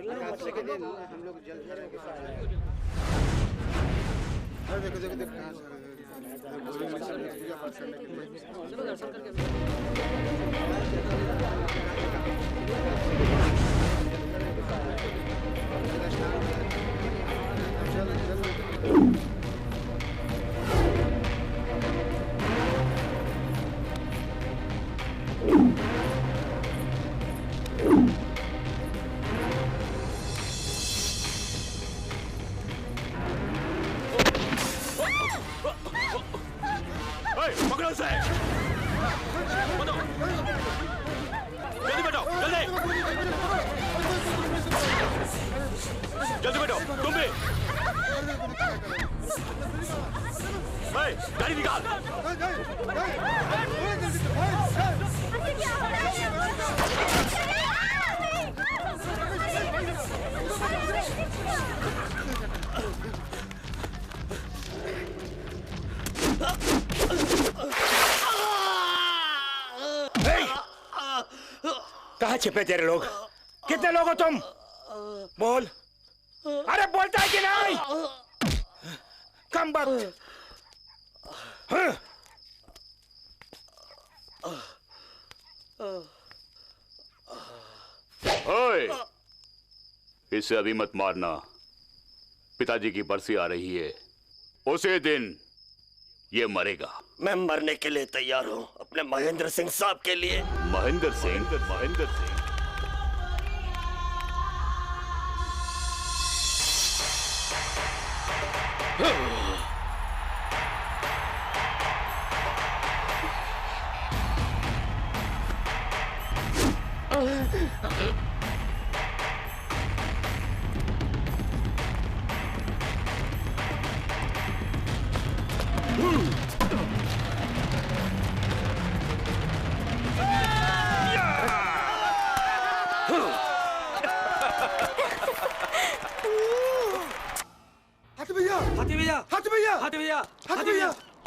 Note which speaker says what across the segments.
Speaker 1: हम लोग जल भरे के साथ देखो देखो देखो कहाँ
Speaker 2: पकड़ो उसे! जल्दी बैठो, जल्दी! जल्दी बैठो, तुम भी! गाड़ी निकाल!
Speaker 3: कहाँ छिपे तेरे लोग? कितने लोग हो तुम? बोल। अरे बोलता है कि नहीं? कम वक्त। हाँ?
Speaker 2: ओए, इसे अभी मत मारना। पिताजी की बरसी आ रही है, उसी दिन ये मरेगा।
Speaker 4: मैं मरने के लिए तैयार हूँ, अपने महेंद्र सिंह साहब के लिए।
Speaker 2: महेंद्र सिंह? महेंद्र सिंह?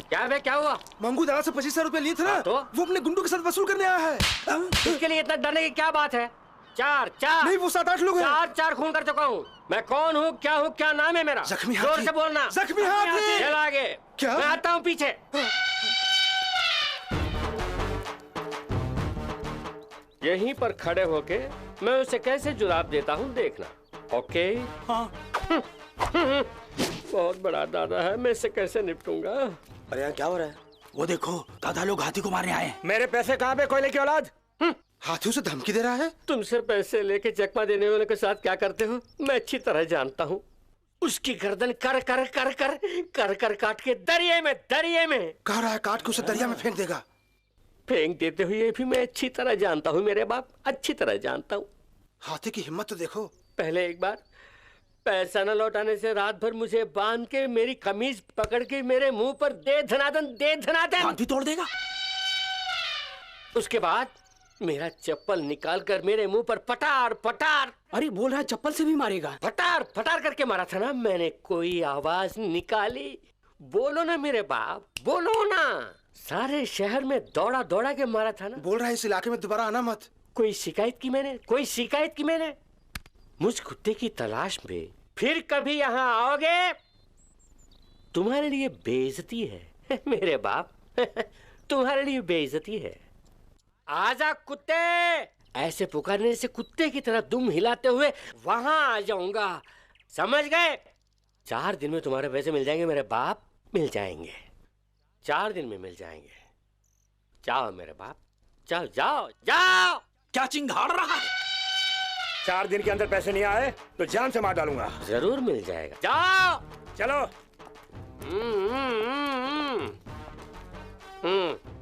Speaker 5: क्या बे, क्या हुआ?
Speaker 6: मंगू दादा से 25,000 रुपए लिए थे ना,
Speaker 5: तो
Speaker 6: वो अपने गुंडों के साथ वसूल करने आया है।
Speaker 5: इसके लिए इतना डरने की क्या बात है? चार
Speaker 6: नहीं, वो 7-8 लोग हैं।
Speaker 5: चार खून कर चुका हूँ। मैं कौन हूँ, क्या हूँ, क्या नाम है मेरा?
Speaker 6: जख्मी
Speaker 5: जोर
Speaker 6: हाथी।
Speaker 5: से बोलना।
Speaker 6: जख्मी हाथी।
Speaker 5: चल आगे।
Speaker 6: क्या?
Speaker 5: मैं आता हूँ पीछे। यहीं पर खड़े होके मैं उसे कैसे जुराब देता हूँ देखना। ओके?
Speaker 3: हाँ।
Speaker 5: बहुत बड़ा दादा है, मैं इससे कैसे निपटूंगा?
Speaker 4: अरे यहाँ क्या हो रहा है?
Speaker 3: वो देखो, दादा लोग हाथी को मारने आए हैं। मेरे पैसे कहाँ पे, कोयले की औलाद?
Speaker 6: हाथियों से धमकी दे रहा है।
Speaker 5: तुमसे पैसे लेके चकमा देने वाले के साथ क्या करते हो मैं अच्छी तरह जानता हूँ। उसकी गर्दन कर कर कर कर कर कर काट के दरिया में
Speaker 6: कह रहा है काट के उसे दरिया में फेंक देगा।
Speaker 5: फेंक देते हुए भी मैं अच्छी तरह जानता हूँ मेरे बाप, अच्छी तरह जानता हूँ।
Speaker 6: हाथी की हिम्मत तो देखो।
Speaker 5: पहले एक बार पैसा न लौटाने से रात भर मुझे बांध के मेरी कमीज पकड़ के मेरे मुंह पर दे धनादन
Speaker 3: हाथ भी तोड़ देगा।
Speaker 5: उसके बाद मेरा चप्पल निकालकर मेरे मुंह पर पटार पटार।
Speaker 3: अरे बोल रहा है चप्पल से भी मारेगा।
Speaker 5: पटार पटार करके मारा था ना मैंने। कोई आवाज निकाली? बोलो ना मेरे बाप, बोलो ना। सारे शहर में दौड़ा दौड़ा के मारा था ना।
Speaker 6: बोल रहा है इस इलाके में दोबारा आना मत।
Speaker 5: कोई शिकायत की मैंने? मुझ कुत्ते की तलाश में फिर कभी यहाँ आओगे तुम्हारे लिए बेइज्जती है मेरे बाप। तुम्हारे लिए बेइज्जती है। आजा कुत्ते, ऐसे पुकारने से कुत्ते की तरह दुम हिलाते हुए वहां आ जाऊंगा, समझ गए? 4 दिन में तुम्हारे पैसे मिल जाएंगे मेरे बाप, मिल जाएंगे। 4 दिन में मिल जाएंगे। जाओ मेरे बाप, जाओ जाओ जाओ।
Speaker 3: क्या चिंगाड़ रहा है? 4 दिन के अंदर पैसे नहीं आए तो जान से मार डालूंगा।
Speaker 5: जरूर मिल जाएगा, जाओ।
Speaker 3: चलो।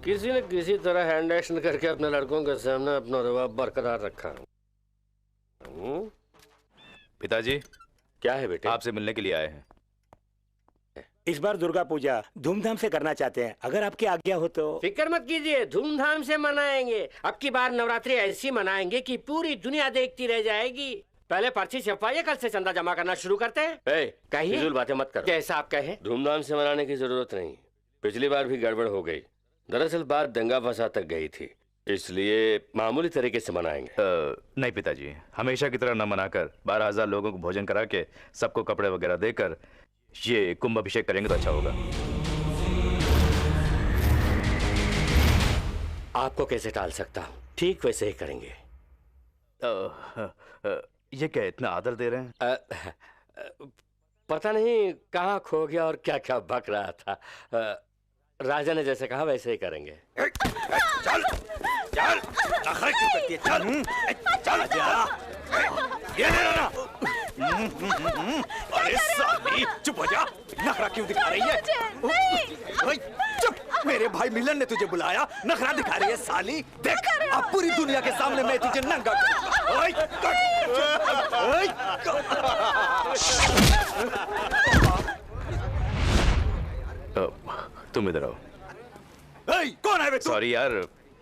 Speaker 5: किसी न किसी तरह हैंड एक्शन करके अपने लड़कों के सामने अपना रुबाब बरकरार रखा।
Speaker 2: पिताजी,
Speaker 5: क्या है बेटे?
Speaker 2: आपसे मिलने के लिए आए हैं।
Speaker 3: इस बार दुर्गा पूजा धूमधाम से करना चाहते हैं, अगर आपकी आज्ञा हो तो।
Speaker 5: फिक्र मत कीजिए, धूमधाम से मनाएंगे। अब की बार नवरात्रि ऐसी मनाएंगे कि पूरी दुनिया देखती रह जाएगी। पहले पर्ची छपवाइए, कल से चंदा जमा करना शुरू करते हैं। कहिए, फिजूल बातें मत करो। जैसा आप कहें। धूमधाम से मनाने की जरूरत नहीं, पिछली बार भी गड़बड़ हो गई। दरअसल बात दंगा फसाद तक गई थी। इसलिए मामूली तरीके से मनाएंगे।
Speaker 7: नहीं पिताजी, हमेशा की तरह न मनाकर 12,000 लोगों को भोजन करा के सबको कपड़े वगैरह देकर ये कुंभ अभिषेक करेंगे तो अच्छा होगा।
Speaker 5: आपको कैसे टाल सकता हूँ, ठीक वैसे ही करेंगे।
Speaker 7: ये क्या इतना आदर दे रहे हैं?
Speaker 5: पता नहीं कहाँ खो गया और क्या क्या बक रहा था। राजा ने जैसे कहा वैसे ही करेंगे।
Speaker 3: चल चल, नखरे क्यों करती है? चल चल जा, ये ले ना। अरे साली चुप हो जा, नखरा क्यों दिखा रही है? ओए, चुप, मेरे भाई मिलन ने तुझे बुलाया, नखरा दिखा रही है साली। देख अब पूरी दुनिया के सामने मैं तुझे नंगा करूंगा। ओए, ओए,
Speaker 7: तुम इधर आओ।
Speaker 3: कौन है बे तू?
Speaker 7: सॉरी यार,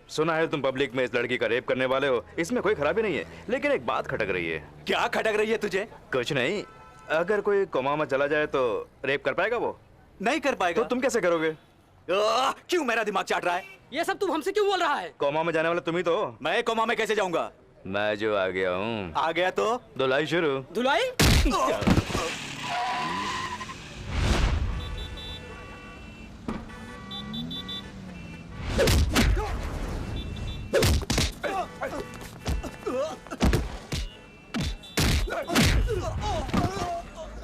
Speaker 7: सुना है तुम पब्लिक में इस लड़की का रेप करने वाले हो। इसमें कोई खराबी नहीं है, लेकिन एक बात खटक रही है।
Speaker 3: क्या खटक रही है तुझे?
Speaker 7: कुछ नहीं, अगर कोई कोमा में चला जाए तो रेप कर पाएगा वो?
Speaker 3: नहीं कर पाएगा।
Speaker 7: तो तुम कैसे करोगे?
Speaker 3: क्यों मेरा दिमाग चाट रहा है?
Speaker 8: ये सब तुम हमसे क्यों बोल रहा है?
Speaker 7: कोमा में जाने वाला तुम ही तो।
Speaker 3: मैं कोमा में कैसे जाऊंगा?
Speaker 7: मैं जो आ गया हूँ।
Speaker 3: आ गया तो
Speaker 7: धुलाई शुरू।
Speaker 8: धुलाई?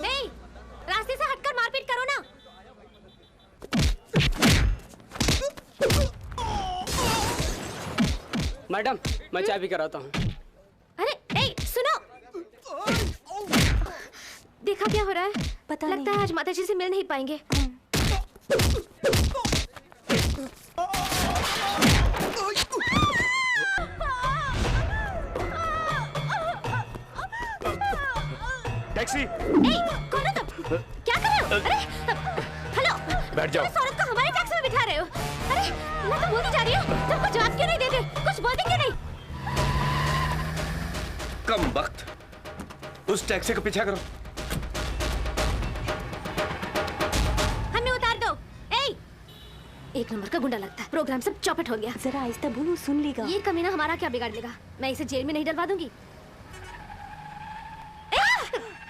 Speaker 9: नहीं, रास्ते से हटकर मारपीट करो ना।
Speaker 8: मैडम, मैं चाय भी कराता हूँ।
Speaker 9: अरे, ए, सुनो। देखा क्या हो रहा है? पता लगता है आज माताजी से मिल नहीं पाएंगे।
Speaker 7: टैक्सी!
Speaker 9: कौन हो तुम? क्या कर रहे हो? अरे, हेलो।
Speaker 7: बैठ जाओ।
Speaker 9: इस औरत को हमारे टैक्सी में बिठा रहे हो? अरे, मैं तो बोलती जा रही हूँ। तुम कुछ जवाब क्यों नहीं देते? कुछ बोलते क्यों नहीं?
Speaker 5: कम वक्त, उस टैक्सी को पीछा करो।
Speaker 9: हमें उतार दो। ए, एक नंबर का गुंडा लगता है। प्रोग्राम सब चौपट हो गया।
Speaker 10: जरा आहिस्ता बोलो, सुन लेगा।
Speaker 9: ये कमीना हमारा क्या बिगाड़ लेगा? मैं इसे जेल में नहीं डलवा दूंगी।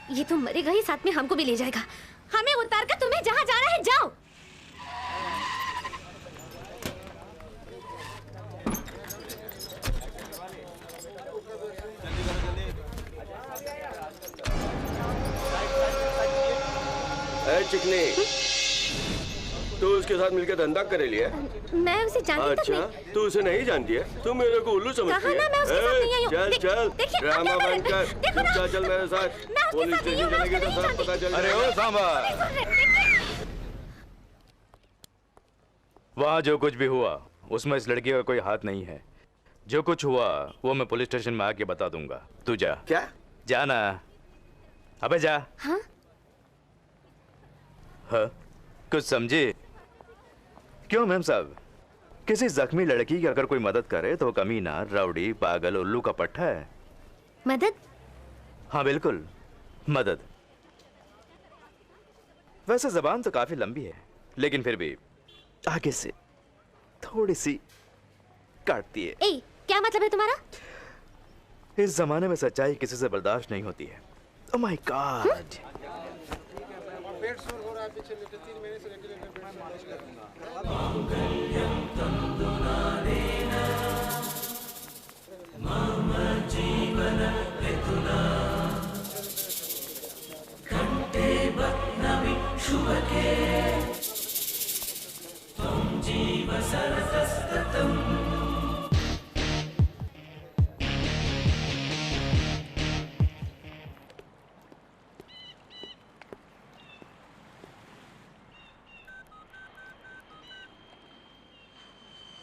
Speaker 9: ये तो मरेगा ही, साथ में हमको भी ले जाएगा। हमें उतार कर तुम्हें जहाँ जाना है जाओ।
Speaker 5: चिकनी, तू उसके साथ मिलकर धंधा करे लिया?
Speaker 9: मैं उसे जानती तक
Speaker 5: अच्छा,
Speaker 9: नहीं।
Speaker 5: तू उसे नहीं जानती है? तू मेरे को उल्लू समझती
Speaker 9: कहा
Speaker 5: है?
Speaker 9: ना मैं उसके साथ नहीं आई हूँ।
Speaker 5: चल चल,
Speaker 9: देखिए,
Speaker 5: ड्रामा
Speaker 9: अब क्या
Speaker 5: बंद
Speaker 9: कर रहे
Speaker 5: कर।
Speaker 9: हैं? देखो ना।
Speaker 5: चुपचाप चल मेरे साथ।
Speaker 9: मैं उसके
Speaker 5: पुलिस
Speaker 9: साथ नहीं
Speaker 5: स्टेशन
Speaker 9: हूँ, मैं
Speaker 5: चलेगी
Speaker 9: उसको
Speaker 5: तो
Speaker 9: नहीं
Speaker 5: सब पता चल
Speaker 7: अरे
Speaker 5: जाएगा।
Speaker 7: ओ सांबा, वहाँ जो कुछ भी हुआ उसमें इस लड़की का कोई हाथ नहीं है। जो कुछ हुआ वो मैं पुलिस स्टेशन में आके बता दूंगा। तू जा।
Speaker 5: क्या?
Speaker 7: जाना। अबे जा।
Speaker 9: हाँ?
Speaker 7: हाँ? कुछ समझे? क्यों मैम साहब, किसी जख्मी लड़की की अगर कोई मदद करे तो कमीना, राउडी, पागल, उल्लू का पट्टा है।
Speaker 9: मदद?
Speaker 7: हाँ बिल्कुल, मदद। वैसे जबान तो काफी लंबी है, लेकिन फिर भी आगे से थोड़ी सी काटती है।
Speaker 9: ए, क्या मतलब है तुम्हारा?
Speaker 7: इस जमाने में सच्चाई किसी से बर्दाश्त नहीं होती है। Oh my God.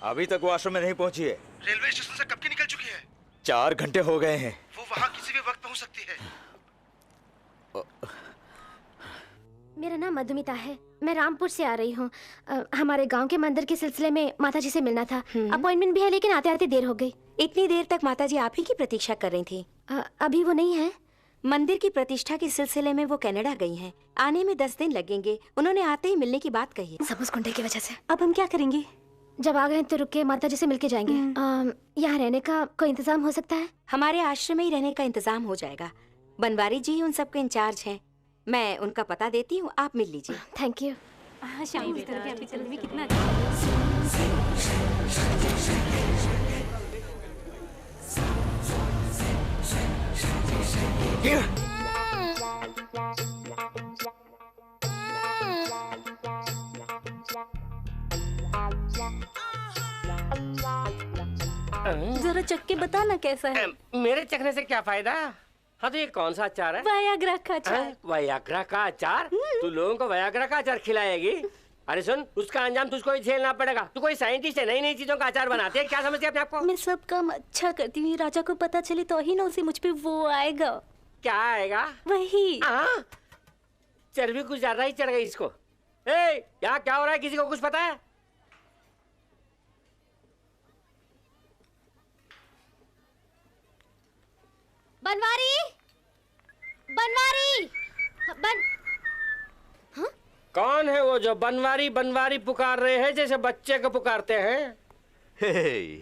Speaker 3: अभी तक वो आश्रम में नहीं पहुंची है।
Speaker 6: रेलवे स्टेशन से कब की निकल चुकी है?
Speaker 3: 4 घंटे हो गए हैं।
Speaker 6: वो वहाँ किसी भी वक्त पहुंच सकती है।
Speaker 9: मेरा नाम मधुमिता है। मैं रामपुर से आ रही हूँ। हमारे गांव के मंदिर के सिलसिले में माताजी से मिलना था। अपॉइंटमेंट भी है, लेकिन आते आते देर हो गई।
Speaker 10: इतनी देर तक माताजी आप ही की प्रतीक्षा कर रही थी?
Speaker 9: अभी वो नहीं है।
Speaker 10: मंदिर की प्रतिष्ठा के सिलसिले में वो कनाडा गई हैं। आने में 10 दिन लगेंगे। उन्होंने आते ही मिलने की बात कही।
Speaker 9: सब उस गुंडे की वजह से।
Speaker 10: अब हम क्या करेंगे?
Speaker 9: जब आ गए तो रुक के माता जी से मिलके जाएंगे। यहाँ रहने का कोई इंतजाम हो सकता है?
Speaker 10: हमारे आश्रम में ही रहने का इंतजाम हो जाएगा। बनवारी जी उन सबके इंचार्ज हैं। मैं उनका पता देती हूँ, आप मिल लीजिए।
Speaker 9: Thank you.
Speaker 10: शाम इस तरह के भी कितना जरा चख के बता ना कैसा है।
Speaker 5: मेरे चखने से क्या फायदा? हाँ तो ये कौन सा अचार है?
Speaker 10: वायाग्रा का अचार।
Speaker 5: वयाग्रा का अचार? तू लोगों को वयाग्रा का अचार खिलाएगी? अरे सुन, उसका अंजाम तुझको ही झेलना पड़ेगा। तू कोई साइंटिस्ट है, नई नई चीजों का अचार बनाते है, क्या समझते अपने आप को?
Speaker 10: मैं सब काम अच्छा करती हूँ, राजा को पता चले तो ही ना उसे मुझ पे वो आएगा।
Speaker 5: क्या आएगा?
Speaker 10: वही।
Speaker 5: चर्बी कुछ ज्यादा ही चढ़ गई इसको। ए, यहाँ क्या हो रहा है, किसी को कुछ पता है?
Speaker 9: बनवारी, बनवारी, हाँ?
Speaker 5: कौन है वो जो बनवारी बनवारी पुकार रहे हैं जैसे बच्चे को पुकारते हैं?
Speaker 7: हे,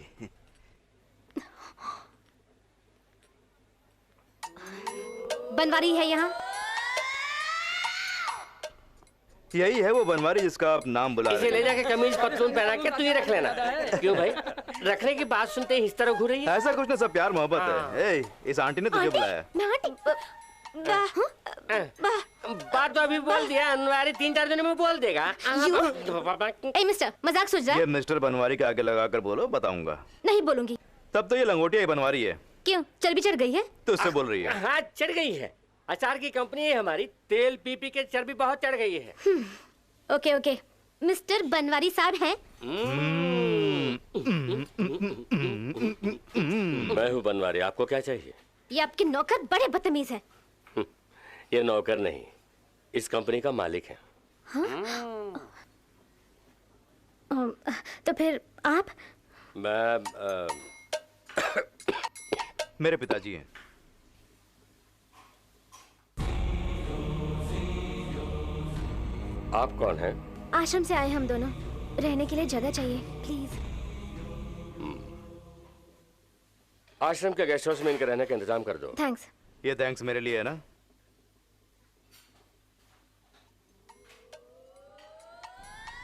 Speaker 9: बनवारी है यहाँ?
Speaker 7: यही है वो बनवारी जिसका आप नाम बुला
Speaker 5: इसे
Speaker 7: रहे
Speaker 5: ले
Speaker 7: हैं।
Speaker 5: जाके कमीज पतलून पहना के तू ही रख लेना। क्यों भाई? रखने की बात सुनते ही इस तरह घूर रही है?
Speaker 7: ऐसा कुछ ना, सब प्यार मोहब्बत है। ए, इस आंटी ने तुझे बुलाया।
Speaker 5: बात तो अभी बोल दिया, अनवारी 3-4 दिनों में बोल देगा।
Speaker 9: ए मिस्टर, मजाक सोच रहा
Speaker 7: ये
Speaker 9: है?
Speaker 7: मिस्टर बनवारी के आगे लगाकर बोलो, बताऊंगा।
Speaker 9: नहीं बोलूंगी।
Speaker 7: तब तो ये लंगोटिया ही बनवारी है।
Speaker 9: क्यों, चर्बी चढ़ गई है?
Speaker 7: तो उससे बोल रही है।
Speaker 5: हाँ चढ़ गई है, अचार की कंपनी है हमारी, तेल पी पी के चर्बी बहुत चढ़ गई है।
Speaker 9: ओके ओके, मिस्टर बनवारी साहब हैं?
Speaker 5: मैं हूँ बनवारी, आपको क्या चाहिए?
Speaker 9: ये आपके नौकर बड़े बदतमीज हैं।
Speaker 5: ये नौकर नहीं, इस कंपनी का मालिक है।
Speaker 9: तो फिर आप?
Speaker 5: मैं
Speaker 7: मेरे पिताजी हैं।
Speaker 5: आप कौन हैं?
Speaker 9: आश्रम से आए हम दोनों, रहने के लिए जगह चाहिए प्लीज।
Speaker 5: आश्रम के गेस्ट हाउस में इनके रहने का इंतजाम कर दो।
Speaker 9: थैंक्स।
Speaker 7: ये थैंक्स मेरे लिए है ना?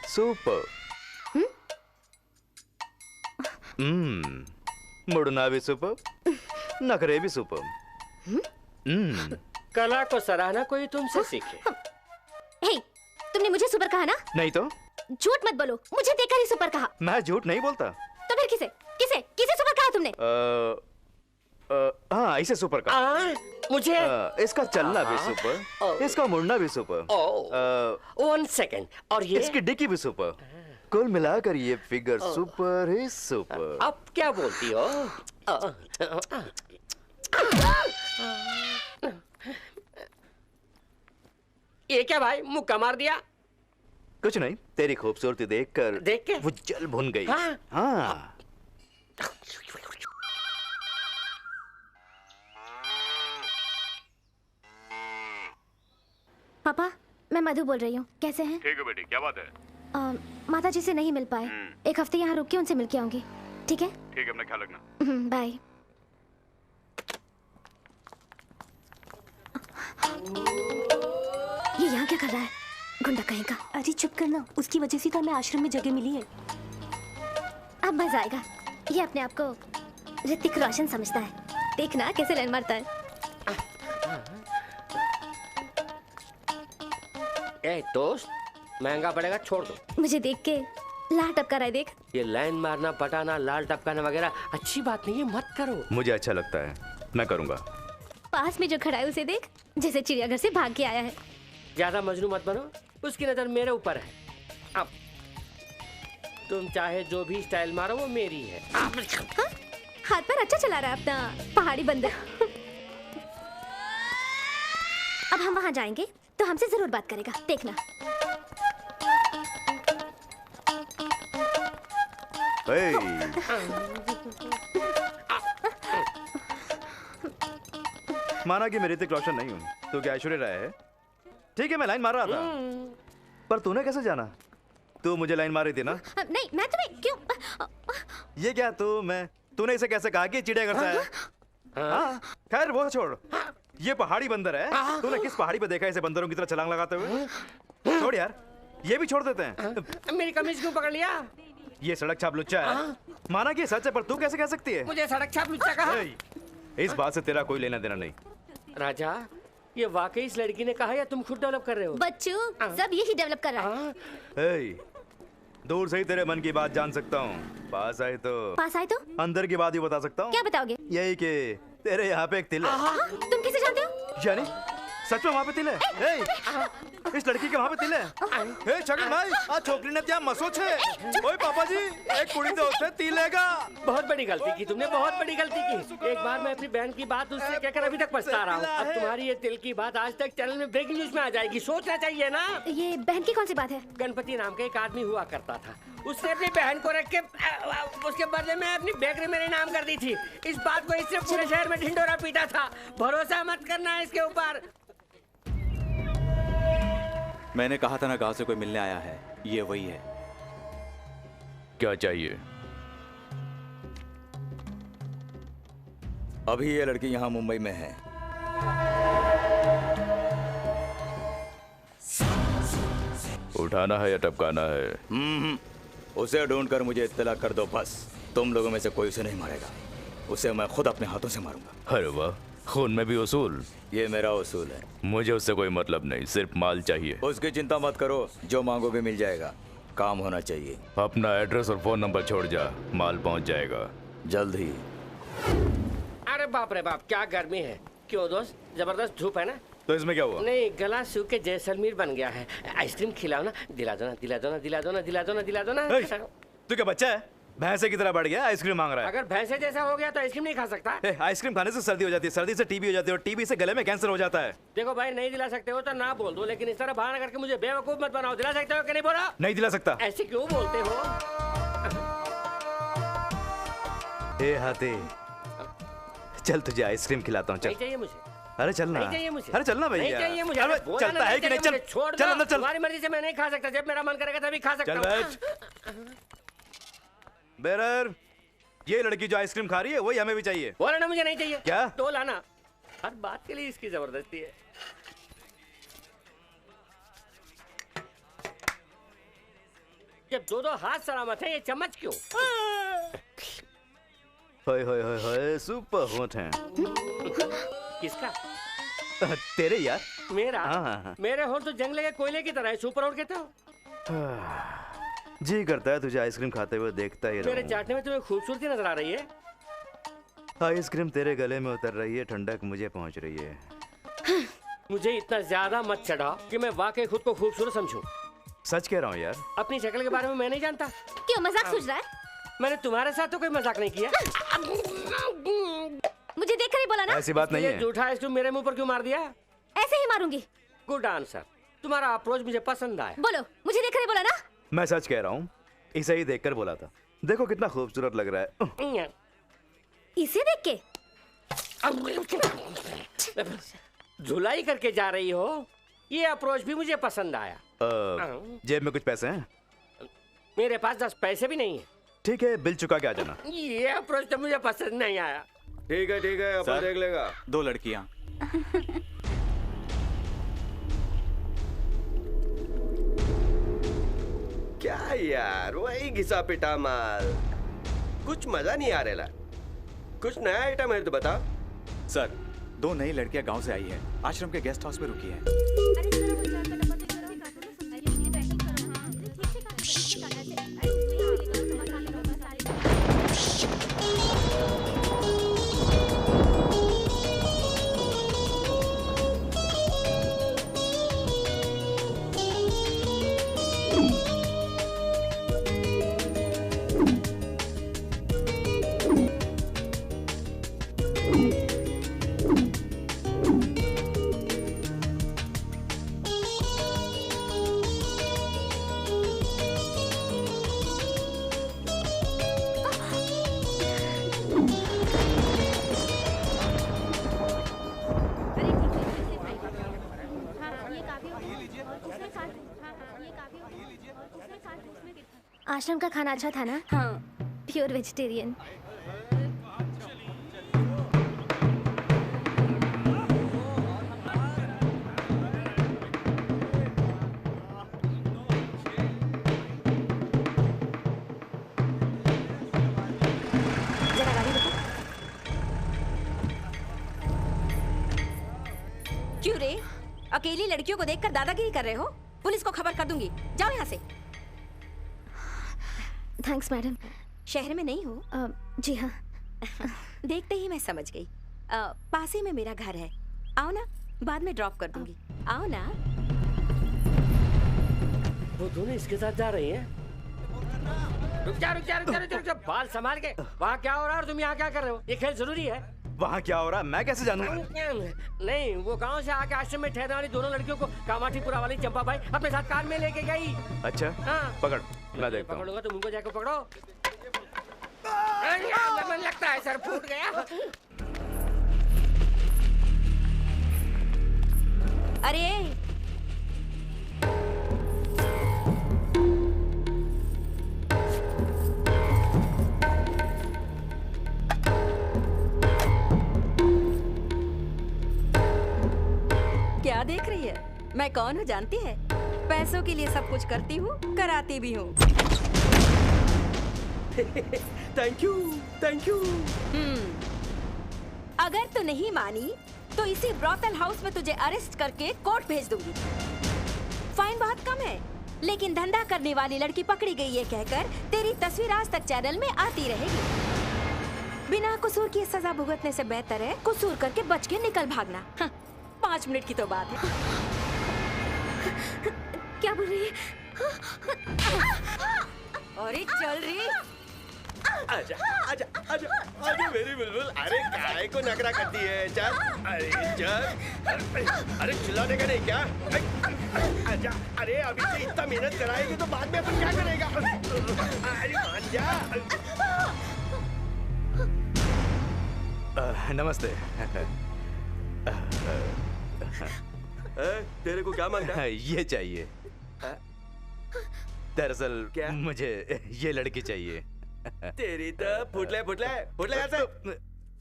Speaker 7: सुपर। मुड़ना भी सुपर, नखरे भी सुपर।
Speaker 5: कला को सराहना कोई तुमसे सीखे।
Speaker 9: हे, तुमने मुझे सुपर कहा ना?
Speaker 7: नहीं तो?
Speaker 9: झूठ मत बोलो, मुझे देखकर ही सुपर कहा।
Speaker 7: मैं झूठ नहीं बोलता।
Speaker 9: तो फिर किसे किसे किसे सुपर कहा तुमने?
Speaker 7: हाँ, इसे सुपर कहा।
Speaker 5: मुझे
Speaker 7: इसका चलना भी सुपर, इसका मुड़ना भी सुपर।
Speaker 5: 1 सेकेंड, और ये
Speaker 7: इसकी डिक्की भी सुपर। कुल मिलाकर ये फिगर सुपर ही सुपर।
Speaker 5: अब क्या बोलती हो? ये क्या भाई, मुक्का मार दिया?
Speaker 7: कुछ नहीं, तेरी खूबसूरती देखकर
Speaker 5: देख के
Speaker 7: वो जल भुन गई।
Speaker 5: हाँ?
Speaker 7: हाँ।
Speaker 9: पापा, मैं मधु बोल रही हूँ, कैसे हैं?
Speaker 2: ठीक है बेटी, क्या बात है?
Speaker 9: माता जी से नहीं मिल पाए, एक हफ्ते यहाँ रुक के उनसे मिल के आऊंगी। ठीक है?
Speaker 2: ठीक है, अपना ख्याल रखना।
Speaker 9: बाय। ये यहाँ क्या कर रहा है? गुंडा कहीं का।
Speaker 10: अरे चुप करना, उसकी वजह से तो हमें आश्रम में जगह मिली है।
Speaker 9: अब मजा आएगा। ये अपने आप को ऋतिक रोशन समझता है, देखना कैसे लाइन मारता है।
Speaker 5: ए दोस्त, महंगा पड़ेगा, छोड़ दो।
Speaker 9: मुझे देख के लाल टपका रहा है, देख।
Speaker 5: ये लाइन मारना, पटाना, लाल टपकाना वगैरह अच्छी बात नहीं है, मत करो।
Speaker 7: मुझे अच्छा लगता है, मैं करूंगा।
Speaker 9: पास में जो खड़ा है उसे देख, जैसे चिड़ियाघर से भाग के आया है।
Speaker 5: ज्यादा मजनू मत बनो, उसकी नजर मेरे ऊपर है। अब तुम चाहे जो भी स्टाइल मारो वो मेरी है।
Speaker 9: हाँ? हाथ पर अच्छा चला रहा है अपना पहाड़ी बंदर। अब हम वहां जाएंगे तो हमसे जरूर बात करेगा, देखना।
Speaker 7: माना कि मैं ऋतिक रोशन नहीं हूँ, तो क्या ऐश्वर्या राय है? ठीक है, मैं लाइन मार रहा था, पर तूने कैसे जाना? तू मुझे लाइन मारी थी ना?
Speaker 9: नहीं, मैं तुम्हें क्यों?
Speaker 7: ये क्या तूने इसे कैसे कहा कि चिड़ियाघर से आया? हाँ, खैर वो छोड़। ये पहाड़ी बंदर है। तूने किस पहाड़ी पे देखा इसे बंदरों की तरह छलांग लगाते हुए? छोड़ यार, ये भी छोड़ देते हैं।
Speaker 5: मेरी कमीज क्यों पकड़ लिया?
Speaker 7: ये सड़क छाप लुच्चा है। माना कि सच है, पर तू कैसे कह सकती है?
Speaker 5: मुझे सड़क छाप लुच्चा कहा?
Speaker 7: इस बात से तेरा कोई लेना देना नहीं।
Speaker 5: राजा, ये वाकई इस लड़की ने कहा या तुम खुद डेवलप कर रहे हो?
Speaker 9: बच्चू, सब यही डेवलप कर रहा है।
Speaker 7: दूर से ही तेरे मन की बात जान सकता हूँ। पास आए तो अंदर की बात ही बता सकता हूँ।
Speaker 9: क्या बताओगे?
Speaker 7: यही कि तेरे यहाँ पे एक तिल है।
Speaker 9: तुम कैसे जानते हो?
Speaker 7: यानी सच में वहाँ पे तिल है? इस लड़की के वहाँ पे तिल है? छगन भाई, आज छोकरी ने क्या मसो छे? ओए पापा जी, एक कुड़ी तो उससे तिल लेगा।
Speaker 5: बहुत बड़ी गलती की तुमने, बहुत बड़ी गलती की। एक बार मैं अपनी बहन की बात उससे कहकर अभी तक पछता रहा हूँ। अब तुम्हारी ये तिल की बात आज तक चैनल में ब्रेकिंग न्यूज में आ जाएगी। सोचना चाहिए ना।
Speaker 9: ये बहन की कौन सी बात है?
Speaker 5: गणपति नाम का एक आदमी हुआ करता था। उसने अपनी बहन को रख के उसके बदले में अपनी बेकरी मेरे नाम कर दी थी। इस बात को इससे पूरे शहर में ढिंडोरा पीटा था। भरोसा मत करना है इसके ऊपर।
Speaker 3: मैंने कहा था ना, गांव से कोई मिलने आया है। ये वही है।
Speaker 7: क्या चाहिए?
Speaker 3: अभी ये लड़की यहाँ मुंबई में है।
Speaker 7: उठाना है या टपकाना है?
Speaker 3: उसे ढूंढकर मुझे इत्तला कर दो बस। तुम लोगों में से कोई उसे नहीं मारेगा। उसे मैं खुद अपने हाथों से मारूंगा।
Speaker 7: अरे वाह, खून में भी उसूल।
Speaker 3: ये मेरा उसूल है।
Speaker 7: मुझे उससे कोई मतलब नहीं, सिर्फ माल चाहिए।
Speaker 3: उसकी चिंता मत करो, जो मांगोगे मिल जाएगा। काम होना चाहिए।
Speaker 7: अपना एड्रेस और फोन नंबर छोड़ जा, माल पहुंच जाएगा
Speaker 3: जल्द ही।
Speaker 5: अरे बाप रे बाप, क्या गर्मी है। क्यों दोस्त, जबरदस्त धूप है ना?
Speaker 7: तो इसमें क्या हुआ?
Speaker 5: नहीं, गला सूख के जैसलमेर बन गया है। आइसक्रीम खिलाओ ना। दिला दो ना, दिला दो ना, दिला दो ना, दिला दो ना, दिला दो ना।
Speaker 7: तू क्या बच्चा है? भैंसे की तरह बढ़ गया, आइसक्रीम मांग रहा है।
Speaker 5: अगर भैंसे जैसा हो गया तो आइसक्रीम नहीं खा सकता?
Speaker 7: आइसक्रीम खाने से सर्दी हो जाती है, सर्दी से टीबी हो जाती है, और टीबी से गले में कैंसर हो जाता है।
Speaker 5: देखो भाई, नहीं दिला सकते हो तो ना बोल दो, लेकिन इस तरह बहाना करके मुझे बेवकूफ मत बनाओ। दिला सकते हो कि नहीं? बोलो।
Speaker 7: नहीं दिला सकता।
Speaker 5: ऐसे क्यों बोलते हो?
Speaker 7: ए हाथी, चल तुझे आइसक्रीम खिलाता हूँ। चल।
Speaker 5: नहीं चाहिए मुझे।
Speaker 7: अरे चलना।
Speaker 5: नहीं चाहिए मुझे।
Speaker 7: अरे चलना भैया।
Speaker 5: नहीं चाहिए मुझे।
Speaker 7: अरे
Speaker 5: बोला
Speaker 7: चलता
Speaker 5: ना,
Speaker 7: है कि नहीं? चल
Speaker 5: छोड़
Speaker 7: चल अंदर चल।
Speaker 5: तुम्हारी मर्जी से मैं नहीं खा सकता। जब मेरा मन करेगा तभी खा सकता
Speaker 7: चल
Speaker 5: हूँ।
Speaker 7: बेरर, ये लड़की जो आइसक्रीम खा रही है वही हमें भी चाहिए।
Speaker 5: बोला ना मुझे नहीं चाहिए।
Speaker 7: क्या?
Speaker 5: तो लाना। हर बात के लिए इसकी जबरदस्ती है। जब दो दो हाथ सलामत है, ये चम्मच क्यों?
Speaker 7: होय होय होय होय, सुपर होट है।
Speaker 5: किसका?
Speaker 7: तेरे यार।
Speaker 5: मेरा?
Speaker 7: हाँ।
Speaker 5: मेरे होठ तो जंगले के कोयले की तरह है। सुपर होट कहते हो?
Speaker 7: जी करता है तुझे आइसक्रीम खाते हुए देखता ही
Speaker 5: मेरे
Speaker 7: रहूं।
Speaker 5: चाटने में तुम्हें खूबसूरती नजर आ रही है।
Speaker 7: आइसक्रीम तेरे गले में उतर रही है, ठंडक मुझे पहुंच रही है।
Speaker 5: मुझे इतना ज्यादा मत चढ़ा कि मैं वाकई खुद को खूबसूरत समझूं।
Speaker 7: सच कह रहा हूँ यार।
Speaker 5: अपनी शक्ल के बारे में मैं नहीं जानता।
Speaker 9: क्यों मजाक सोच रहा है?
Speaker 5: मैंने तुम्हारे साथ तो कोई मजाक नहीं किया।
Speaker 9: मुझे देख कर ही बोला ना।
Speaker 7: ऐसी बात नहीं
Speaker 5: ये
Speaker 7: है।
Speaker 5: झूठा आइसक्रीम मेरे मुंह पर क्यों मार दिया?
Speaker 9: ऐसे ही मारूंगी।
Speaker 5: Good answer. तुम्हारा अप्रोच मुझे पसंद आया।
Speaker 9: बोलो, मुझे देख कर ही बोला ना।
Speaker 7: मैं सच कह रहा हूँ, इसे ही देखकर बोला था। देखो कितना खूबसूरत लग रहा है।
Speaker 9: इसे देख के
Speaker 5: धुलाई करके जा रही हो। ये अप्रोच भी मुझे पसंद आया।
Speaker 7: जेब में कुछ पैसे हैं?
Speaker 5: मेरे पास 10 पैसे भी नहीं है।
Speaker 7: ठीक है, बिल चुका के आ जाना।
Speaker 5: ये अप्रोच तो मुझे पसंद नहीं आया।
Speaker 1: ठीक है, अपन देख लेगा।
Speaker 3: 2 लड़कियां।
Speaker 4: क्या यार, वही घिसा पिटा माल। कुछ मजा नहीं आ रहा। कुछ नया आइटम है तो बता।
Speaker 3: सर, 2 नई लड़कियां गांव से आई है। आश्रम के गेस्ट हाउस में रुकी है।
Speaker 9: आश्रम का खाना अच्छा था ना?
Speaker 10: हाँ।
Speaker 9: Pure vegetarian.
Speaker 10: जरा गाड़ी रुको। क्यों रे? अकेली लड़कियों को देखकर दादागिरी कर रहे हो? पुलिस को खबर कर दूंगी। जाओ यहाँ से।
Speaker 9: Thanks madam.
Speaker 10: शहर में नहीं हो?
Speaker 9: जी हाँ।
Speaker 10: देखते ही मैं समझ गई। पास ही में मेरा घर है। आओ ना, बाद में ड्रॉप कर दूंगी। आओ ना।
Speaker 5: वो दोनों इसके साथ जा रही हैं? रुक जा। बाल संभाल के। वहाँ क्या हो रहा है और तुम यहाँ क्या कर रहे हो? ये खेल जरूरी है।
Speaker 7: वहाँ क्या हो रहा है मैं कैसे जानूं?
Speaker 5: नहीं, वो गांव से आके आश्रम में ठहरने वाली दोनों लड़कियों को कामाठीपुरा वाली चंपा बाई अपने साथ कार में लेके गई।
Speaker 7: अच्छा
Speaker 5: हाँ।
Speaker 7: पकड़, मैं देखता हूँ।
Speaker 5: पकड़ूंगा तुम उनको जाकर पकड़ो। लगता है सर फूट गया।
Speaker 10: अरे क्या देख रही है? मैं कौन हूँ जानती है? पैसों के लिए सब कुछ करती हूँ, कराती भी हूँ।
Speaker 4: Thank you.
Speaker 10: अगर तू नहीं मानी तो इसी ब्रॉथल हाउस में तुझे अरेस्ट करके कोर्ट भेज दूंगी। फाइन बहुत कम है, लेकिन धंधा करने वाली लड़की पकड़ी गई है कहकर तेरी तस्वीर आज तक चैनल में आती रहेगी। बिना कसूर की सजा भुगतने से बेहतर है कसूर करके बच के निकल भागना। 5 मिनट की तो बात है।
Speaker 9: क्या बोल रही है?
Speaker 10: अरे चल रही।
Speaker 4: आजा मेरी बुलबुल। अरे काय को नखरा करती है? चल। अरे चल। अरे चिल्लाने का नहीं क्या? आजा। अरे अभी से इतना मेहनत कराएगी तो बाद में अपन क्या करेगा? अरे मान जा।
Speaker 7: नमस्ते।
Speaker 4: तेरे को क्या मांगता है?
Speaker 7: ये चाहिए। दरअसल
Speaker 4: क्या?
Speaker 7: मुझे ये लड़की चाहिए।
Speaker 4: तेरी तो फुटले यहाँ से।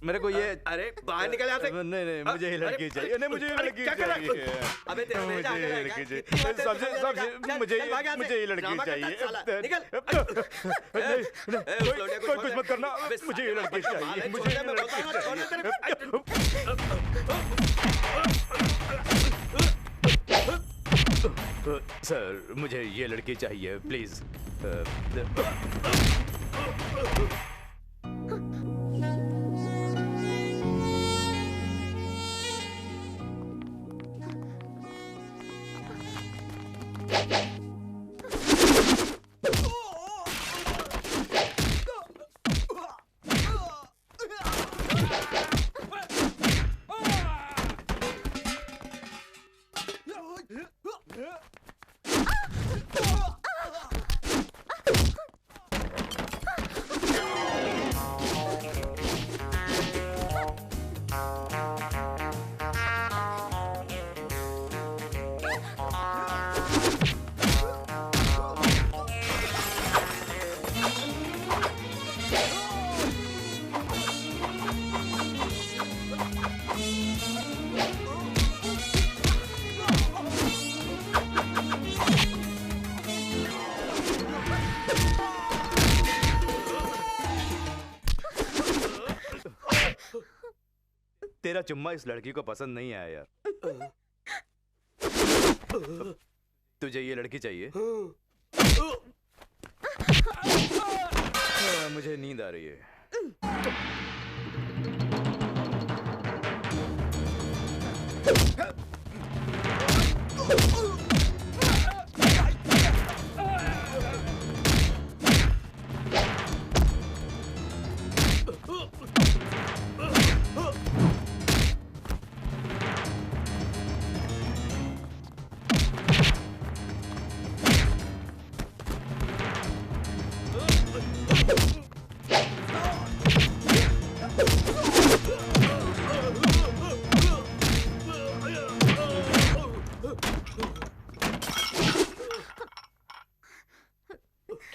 Speaker 7: मेरे को ये
Speaker 4: अरे बाहर निकल यहाँ से।
Speaker 7: नहीं मुझे ये लड़की चाहिए। नहीं मुझे ये लड़की चाहिए।
Speaker 4: अबे तेरे
Speaker 7: मुझे ये लड़की चाहिए। मुझे ये लड़की चाहिए।
Speaker 4: निकल।
Speaker 7: कोई कुछ मत करना। मुझे ये लड़की चाहिए। मुझे ये लड़की चाहिए। सर मुझे ये लड़की चाहिए प्लीज। तेरा चुम्मा इस लड़की को पसंद नहीं आया यार। तुझे ये लड़की चाहिए? मुझे नींद आ रही है।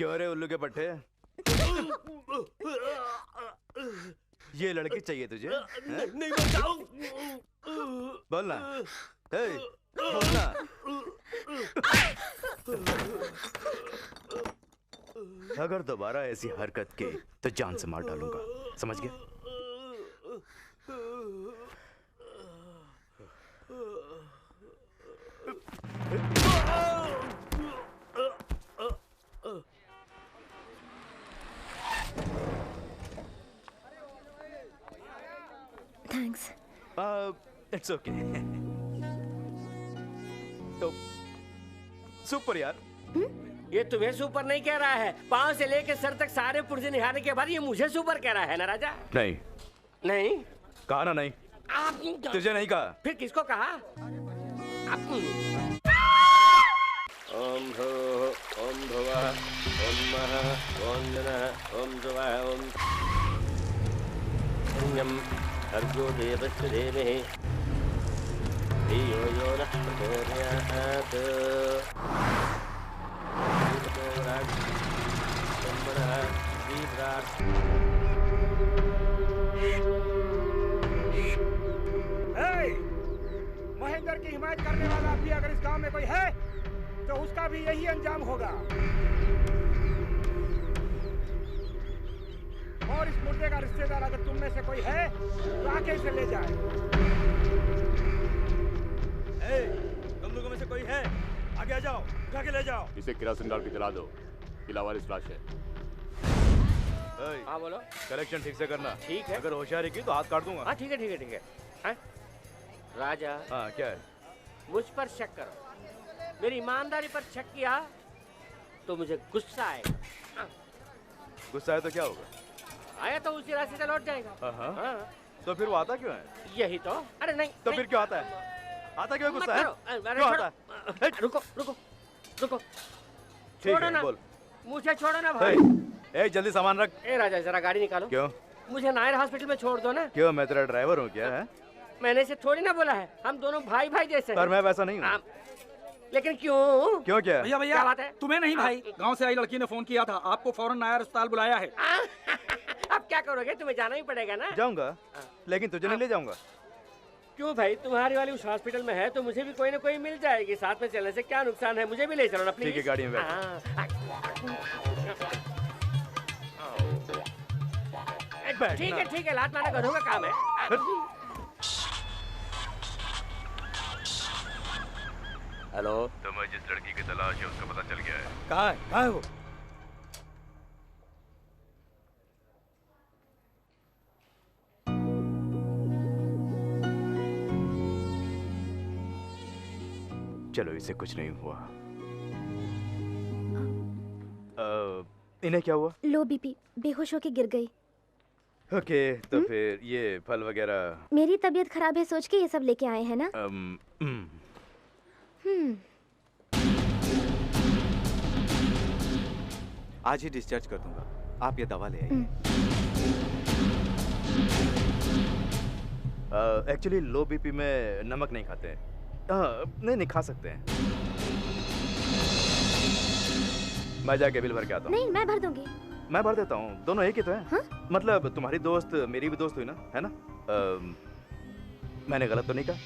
Speaker 7: क्यों रे उल्लू के पट्टे? ये लड़की चाहिए तुझे?
Speaker 4: नहीं बचाओ।
Speaker 7: बोलना, बोलना। अगर दोबारा ऐसी हरकत की तो जान से मार डालूंगा, समझ गया?
Speaker 9: थैंक्स।
Speaker 7: It's okay. तो सुपर यार।
Speaker 5: ये तुम्हें सुपर नहीं कह रहा है, पाँव से लेकर सर तक सारे पुर्जे निहारने के बाद ये मुझे सुपर कह रहा है ना राजा?
Speaker 7: नहीं
Speaker 5: नहीं
Speaker 7: कहा ना, नहीं तुझे नहीं कहा।
Speaker 5: फिर किसको कहा?
Speaker 1: ओम भूः ओम भुवः ओम महः ओम जनः ओम ध्रुवः ओम संयम अर्घ्यो देवस्य देमहि धियो यो नः प्रचोदयात्
Speaker 11: महेंद्र की हिमायत करने वाला भी अगर इस गांव में कोई है तो उसका भी यही अंजाम होगा। और इस मुर्दे का रिश्तेदार अगर तुम में से कोई है तो आके इसे ले जाए।
Speaker 7: तुम लोगों में से कोई है? आगे आ जाओ, उठा के ले जाओ।
Speaker 2: इसे किरासन डाल के जला दो, किलावारिस लाश है।
Speaker 5: हाँ बोलो।
Speaker 7: कलेक्शन ठीक से करना।
Speaker 5: ठीक है।
Speaker 7: अगर होशियारी की तो हाथ काट दूंगा।
Speaker 5: हाँ ठीक है ठीक है ठीक है। हाँ? राजा।
Speaker 7: हाँ क्या है?
Speaker 5: मुझ पर शक करो, मेरी ईमानदारी पर शक किया तो मुझे गुस्सा आएगा।
Speaker 7: गुस्सा है तो क्या होगा?
Speaker 5: आया तो उसी रास्ते से लौट जाएगा।
Speaker 7: हाँ। तो फिर वो आता क्यों है?
Speaker 5: यही तो। अरे नहीं
Speaker 7: तो
Speaker 5: नहीं।
Speaker 7: फिर क्यों आता है? आता क्यों गुस्सा है?
Speaker 5: क्यों आता है? रुको रुको रुको, छोड़ो ना,
Speaker 7: बोल।
Speaker 5: मुझे छोड़ो ना भाई।
Speaker 7: ए जल्दी सामान रख।
Speaker 5: ए राजा जरा गाड़ी निकालो।
Speaker 7: क्यों?
Speaker 5: मुझे नायर हॉस्पिटल में छोड़ दो ना।
Speaker 7: क्यों, मैं तेरा ड्राइवर हूँ क्या? है
Speaker 5: मैंने इसे थोड़ी ना बोला है, हम दोनों भाई भाई जैसे।
Speaker 7: पर मैं वैसा नहीं हूँ।
Speaker 5: लेकिन क्यों?
Speaker 7: क्यों क्या?
Speaker 11: भैया भैया
Speaker 5: क्या बात है?
Speaker 11: तुम्हें नहीं भाई, गांव से आई लड़की ने फोन किया था, आपको फौरन नायर अस्पताल बुलाया है।
Speaker 5: अब क्या करोगे, तुम्हें जाना ही पड़ेगा ना।
Speaker 7: जाऊंगा, लेकिन तुझे नहीं ले जाऊंगा।
Speaker 5: क्यों भाई, तुम्हारी वाली उस हॉस्पिटल में है तो मुझे भी कोई ना कोई मिल जाएगी, साथ में चलने से क्या नुकसान है, मुझे भी ले चलो ना प्लीज।
Speaker 7: ठीक है, गाड़ी में बैठ।
Speaker 5: ठीक है, लात मारना गधों का काम है।
Speaker 1: हेलो।
Speaker 7: तुम्हें जिस लड़की की तलाश है उसका पता चल गया है?
Speaker 3: कहाँ है वो?
Speaker 7: चलो, इसे कुछ नहीं हुआ। इन्हें क्या हुआ?
Speaker 9: लो बीपी, बेहोश होके गिर गई।
Speaker 7: ओके, तो फिर ये फल वगैरह?
Speaker 9: मेरी तबीयत खराब है सोच के ये सब लेके आए हैं ना।
Speaker 3: आज ही डिस्चार्ज कर दूंगा, आप ये दवा ले आइए।
Speaker 7: एक्चुअली लो बीपी में नमक नहीं खाते हैं। नहीं खा सकते हैं। मैं जाके बिल भर के आता हूँ।
Speaker 9: नहीं, मैं भर दूंगी।
Speaker 7: मैं भर देता हूँ, दोनों एक ही तो हैं।
Speaker 9: हाँ?
Speaker 7: मतलब तुम्हारी दोस्त मेरी भी दोस्त हुई ना, है ना? मैंने गलत तो नहीं कहा?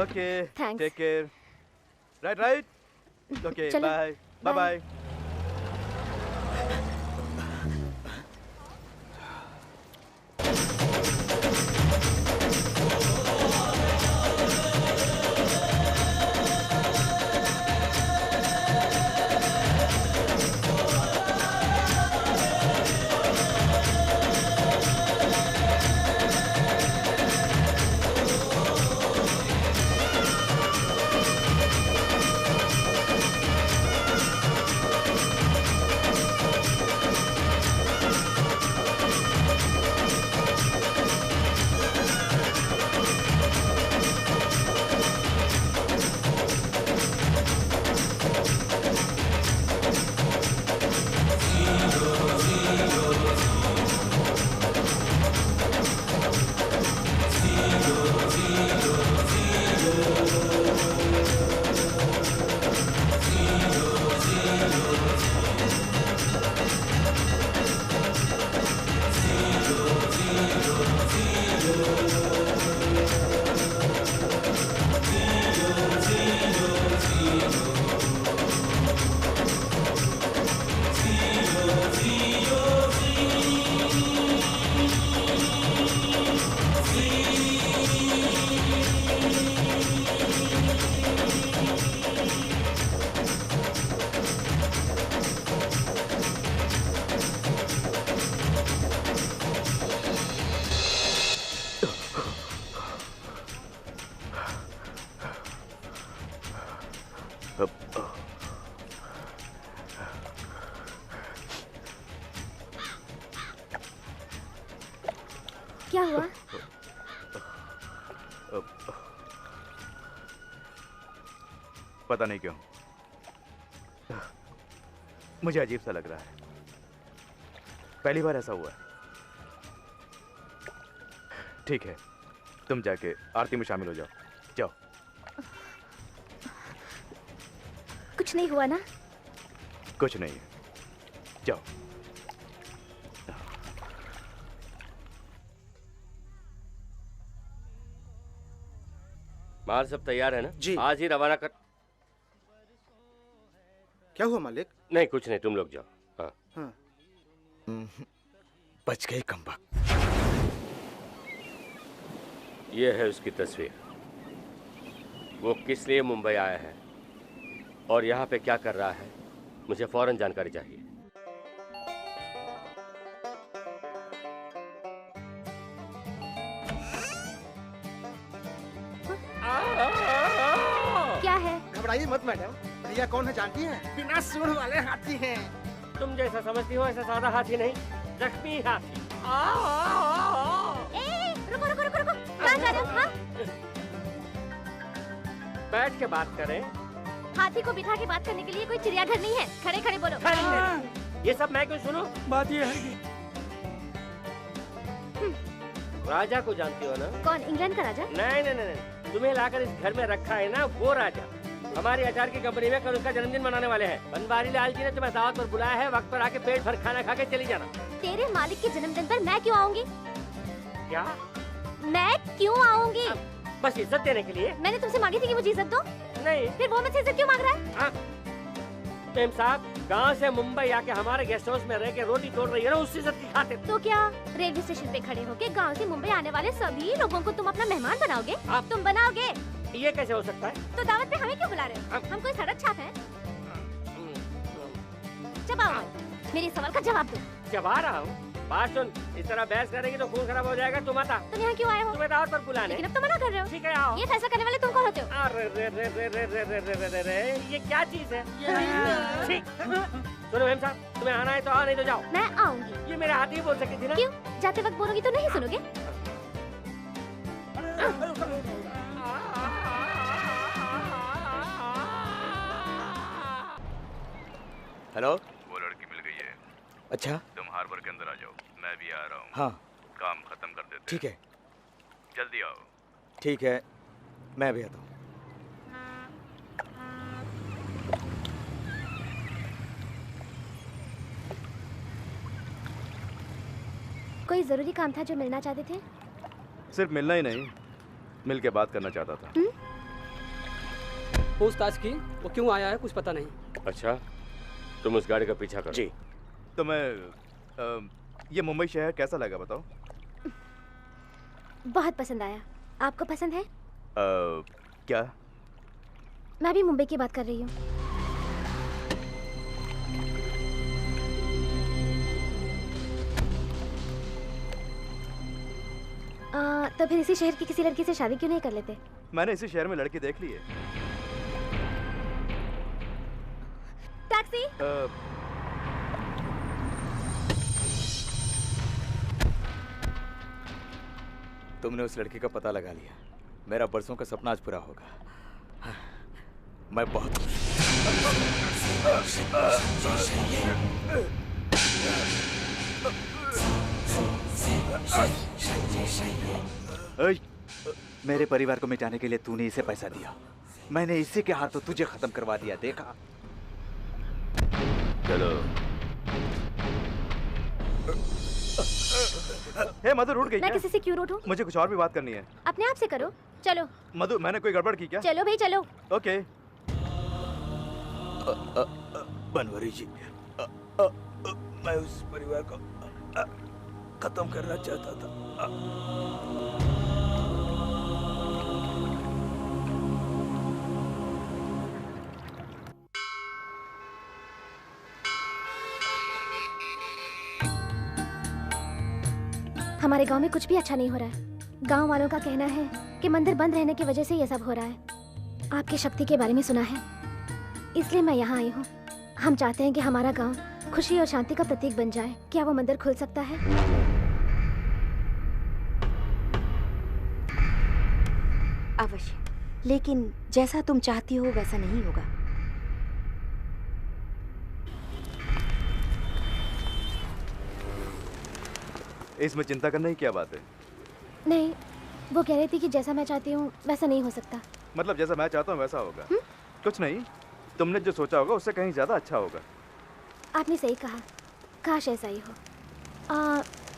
Speaker 7: Okay, take care. Right. Okay, bye bye.
Speaker 9: क्या हुआ?
Speaker 7: पता नहीं क्यों मुझे अजीब सा लग रहा है। पहली बार ऐसा हुआ है। ठीक है, तुम जाके आरती में शामिल हो जाओ। जाओ।
Speaker 9: कुछ नहीं हुआ ना?
Speaker 7: कुछ नहीं, जाओ।
Speaker 5: माल सब तैयार है ना?
Speaker 6: जी।
Speaker 5: आज ही रवाना कर।
Speaker 6: क्या हुआ मालिक?
Speaker 5: नहीं कुछ नहीं, तुम लोग जाओ। हाँ।
Speaker 6: हाँ।
Speaker 3: बच गए कमबख्त।
Speaker 5: ये है उसकी तस्वीर। वो किस लिए मुंबई आया है और यहाँ पे क्या कर रहा है, मुझे फौरन जानकारी चाहिए।
Speaker 9: क्या है?
Speaker 6: घबराइए मत मैडम, भैया कौन है जानती हैं? बिना सूंड वाले हाथी हैं।
Speaker 5: तुम जैसा समझती हो ऐसा सादा हाथी नहीं, जख्मी हाथी।
Speaker 9: रुको रुको रुको रुको, कहाँ जा रहे हो? हाँ?
Speaker 5: बैठ के बात करें।
Speaker 9: हाथी को बिठा के बात करने के लिए कोई चिड़ियाघर नहीं है। खड़े खड़े बोलो।
Speaker 5: ये सब मैं क्यों सुनूं?
Speaker 11: बात ये है कि
Speaker 5: राजा को जानती हो ना?
Speaker 9: कौन, इंग्लैंड का राजा?
Speaker 5: नहीं नहीं नहीं, तुम्हें लाकर इस घर में रखा है ना, वो राजा। हमारी अचार की कंपनी में कल उसका जन्मदिन मनाने वाले हैं। बनवारी लाल जी ने तुम्हें दावत पर बुलाया है, वक्त पर आके पेट भर खाना खा के चली जाना।
Speaker 9: तेरे मालिक के जन्मदिन पर मैं क्यों आऊंगी?
Speaker 5: क्या?
Speaker 9: मैं क्यों आऊंगी?
Speaker 5: बस इज्जत देने के लिए?
Speaker 9: मैंने तुमसे मांगी थी कि मुझे इज्जत दो।
Speaker 5: नहीं।
Speaker 9: फिर वो मुझसे इज्जत क्यों मांग रहा है?
Speaker 5: मेम साहब, गांव से मुंबई आके हमारे गेस्ट हाउस में रह के रोटी तोड़ रही है ना, उससे इज्जत दिखाते।
Speaker 9: तो क्या रेलवे स्टेशन पे खड़े होके गांव से मुंबई आने वाले सभी लोगों को तुम अपना मेहमान बनाओगे? तुम बनाओगे?
Speaker 5: ये कैसे हो सकता है?
Speaker 9: तो दावत पे हमें क्यों बुला रहे हो? हम कोई सड़क छाप है? चबाओ, मेरे सवाल का जवाब दो।
Speaker 5: चबा रहा हूँ। बात सुन, इस तरह बहस करेगी तो खून खराब हो जाएगा। तुम आता।
Speaker 9: तुम यहाँ क्यों आए हो?
Speaker 5: तुम्हें दावत पर बुलाने।
Speaker 9: लेकिन अब तो मना कर रहे हो।
Speaker 5: ठीक है आओ।
Speaker 9: ये फैसला करने वाले तुम कौन होते हो?
Speaker 5: अरे रे रे रे रे रे रे रे रे रे, ये क्या चीज है? ठीक। सुनो मेम साहब, तुम्हें आना है तो आओ, नहीं तो जाओ।
Speaker 9: मैं आऊंगी।
Speaker 5: ये मेरे हाथ ही बोल सकती थी ना?
Speaker 9: क्यों? जाते वक्त बोलोगी तो नहीं सुनोगे?
Speaker 3: हेलो,
Speaker 2: वो लड़की मिल गई है।
Speaker 3: अच्छा,
Speaker 2: तुम हार्बर के अंदर आ जाओ, मैं भी आ रहा हूँ।
Speaker 3: हाँ,
Speaker 2: काम खत्म कर देते।
Speaker 3: ठीक है।
Speaker 2: जल्दी आओ।
Speaker 3: ठीक है, मैं भी आता हूँ।
Speaker 9: कोई जरूरी काम था जो मिलना चाहते थे?
Speaker 7: सिर्फ मिलना ही नहीं, मिल के बात करना चाहता था।
Speaker 8: पूछताछ की, वो क्यों आया है कुछ पता नहीं।
Speaker 5: अच्छा, तुम उस गाड़ी का पीछा करो।
Speaker 3: जी।
Speaker 7: तो मैं ये मुंबई शहर कैसा लगा बताओ?
Speaker 9: बहुत पसंद आया। आपको पसंद है?
Speaker 7: क्या?
Speaker 9: मैं भी मुंबई की बात कर रही हूँ। तो फिर इसी शहर की किसी लड़की से शादी क्यों नहीं कर लेते?
Speaker 7: मैंने इसी शहर में लड़की देख ली है।
Speaker 9: टैक्सी।
Speaker 3: तुमने उस लड़की का पता लगा लिया। मेरा बरसों का सपना आज पूरा होगा। मैं बहुत खुश हूँ। मेरे परिवार को मिटाने के लिए तूने इसे पैसा दिया, मैंने इसी के हाथों तुझे खत्म करवा दिया। देखा?
Speaker 2: चलो।
Speaker 7: हे मधु, रूठ गई
Speaker 9: मैं
Speaker 7: क्या?
Speaker 9: किसी से क्यों रूठूं?
Speaker 7: मुझे कुछ और भी बात करनी है।
Speaker 9: अपने आप से करो। चलो।
Speaker 7: मधु, मैंने कोई गड़बड़ की क्या?
Speaker 9: चलो भाई चलो।
Speaker 7: ओके।
Speaker 3: बनवारी जी, मैं उस परिवार को खत्म करना चाहता था।
Speaker 9: हमारे गांव में कुछ भी अच्छा नहीं हो रहा है। गांव वालों का कहना है कि मंदिर बंद रहने की वजह से ये सब हो रहा है। आपकी शक्ति के बारे में सुना है, इसलिए मैं यहाँ आई हूँ। हम चाहते हैं कि हमारा गांव खुशी और शांति का प्रतीक बन जाए। क्या वो मंदिर खुल सकता है?
Speaker 10: लेकिन जैसा तुम चाहती हो वैसा नहीं होगा।
Speaker 7: इसमें चिंता करने की क्या बात है?
Speaker 9: नहीं, वो कह रही थी कि जैसा मैं चाहती हूँ वैसा नहीं हो सकता।
Speaker 7: मतलब जैसा मैं चाहता हूँ वैसा होगा? कुछ नहीं, तुमने जो सोचा होगा उससे कहीं ज्यादा अच्छा होगा।
Speaker 9: आपने सही कहा, काश ऐसा ही हो।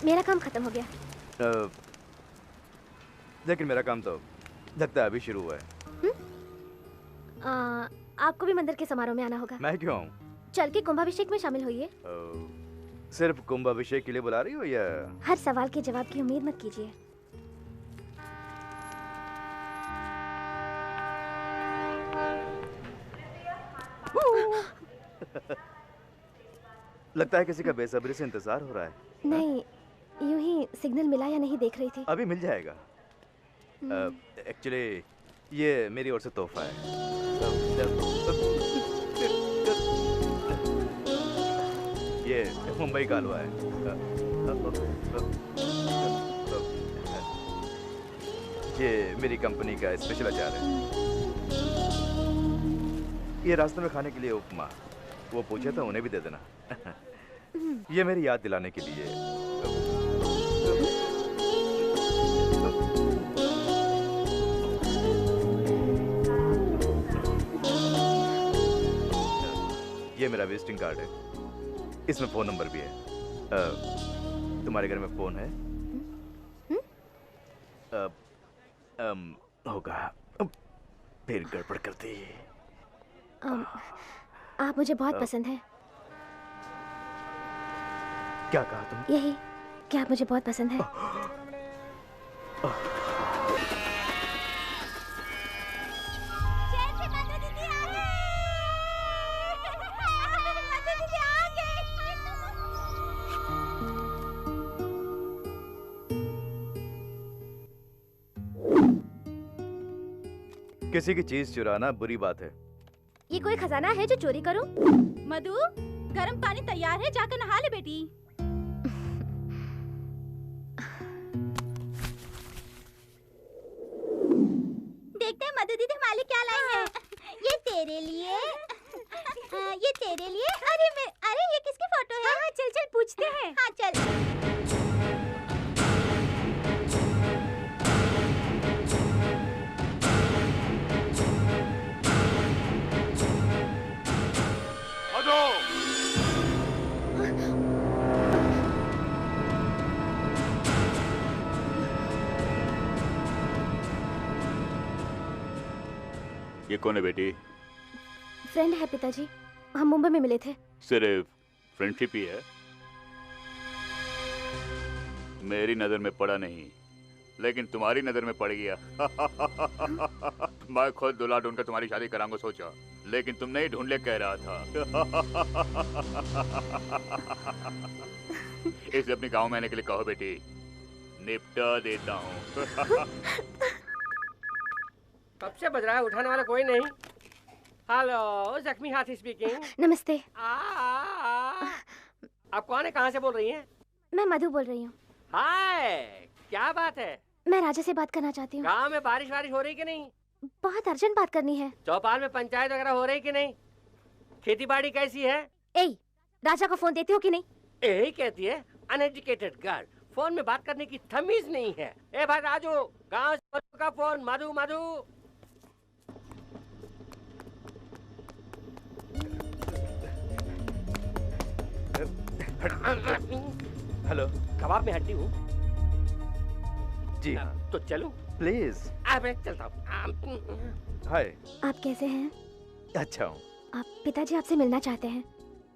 Speaker 9: मेरा काम खत्म हो गया।
Speaker 7: लेकिन मेरा काम तो लगता है अभी शुरू हुआ है।
Speaker 9: आपको भी मंदिर के समारोह में आना होगा।
Speaker 7: मैं क्यों आऊं?
Speaker 9: चल के कुंभाभिषेक में शामिल होइए।
Speaker 7: सिर्फ कुंभाभिषेक के लिए बुला रही हो या?
Speaker 9: हर सवाल के जवाब की उम्मीद मत कीजिए।
Speaker 7: लगता है किसी का बेसब्री से इंतजार हो रहा है।
Speaker 9: नहीं, यूं ही सिग्नल मिला या नहीं देख रही थी।
Speaker 7: अभी मिल जाएगा। एक्चुअली ये मेरी ओर से तोहफा है। ये मुंबई का हलवा है। ये मेरी कंपनी का स्पेशल अचार है। ये रास्ते में खाने के लिए उपमा, वो पूछे तो उन्हें भी दे देना। ये मेरी याद दिलाने के लिए। ये मेरा विजिटिंग कार्ड है, इसमें फोन नंबर भी है। तुम्हारे घर में फोन है? होगा, फिर गड़बड़ करती।
Speaker 9: आप मुझे बहुत पसंद हैं।
Speaker 7: क्या कहा तुम?
Speaker 9: यही कि आप मुझे बहुत पसंद हैं।
Speaker 7: किसी की चीज चुराना बुरी बात है।
Speaker 9: ये कोई खजाना है जो चोरी करूं?
Speaker 12: मधु, गर्म पानी तैयार है, जाकर नहा ले बेटी। देखते हैं मधु दीदी हमारे क्या लाई है। ये तेरे लिए, ये तेरे लिए। अरे ये किसकी फोटो है? हाँ, चल चल पूछते हैं। हाँ चल।
Speaker 2: ये कौन है बेटी?
Speaker 9: फ्रेंड है पिताजी, हम मुंबई में मिले थे।
Speaker 2: सिर्फ फ्रेंडशिप ही है? मेरी नजर में पड़ा नहीं, लेकिन तुम्हारी नजर में पड़ गया। मैं खुद दूल्हा ढूंढकर तुम्हारी शादी कराऊंगा सोचा, लेकिन तुम नहीं ढूंढ ले कह रहा था। इसे अपने गांव में आने के लिए कहो बेटी, निपटा देता हूँ।
Speaker 5: कब से बज रहा है, उठाने वाला कोई नहीं। हेलो, जख्मी हाथी स्पीकिंग।
Speaker 9: नमस्ते।
Speaker 5: आप कौन है, कहाँ से बोल रही हैं?
Speaker 9: मैं मधु बोल रही हूँ।
Speaker 5: हाय, क्या बात है?
Speaker 9: मैं राजा से बात करना चाहती हूँ।
Speaker 5: गाँव में बारिश वारिश हो रही कि नहीं?
Speaker 9: बहुत अर्जेंट बात करनी है।
Speaker 5: चौपाल में पंचायत वगैरह हो रही कि नहीं? खेती बाड़ी कैसी है?
Speaker 9: राजा को फोन देती हो कि नहीं?
Speaker 5: यही कहती है, अनएजुकेटेड गर्ल, फोन में बात करने की तमीज नहीं है। ए भाई राजू, गाँव का फोन, मधु मधु।
Speaker 7: हेलो,
Speaker 5: कबाब में हड्डी हूँ
Speaker 7: जी।
Speaker 5: तो चलूं?
Speaker 7: प्लीज।
Speaker 5: मैं चलता हूँ।
Speaker 7: हाय।
Speaker 9: आप कैसे हैं?
Speaker 7: अच्छा हूँ।
Speaker 9: आप पिताजी आपसे मिलना चाहते हैं,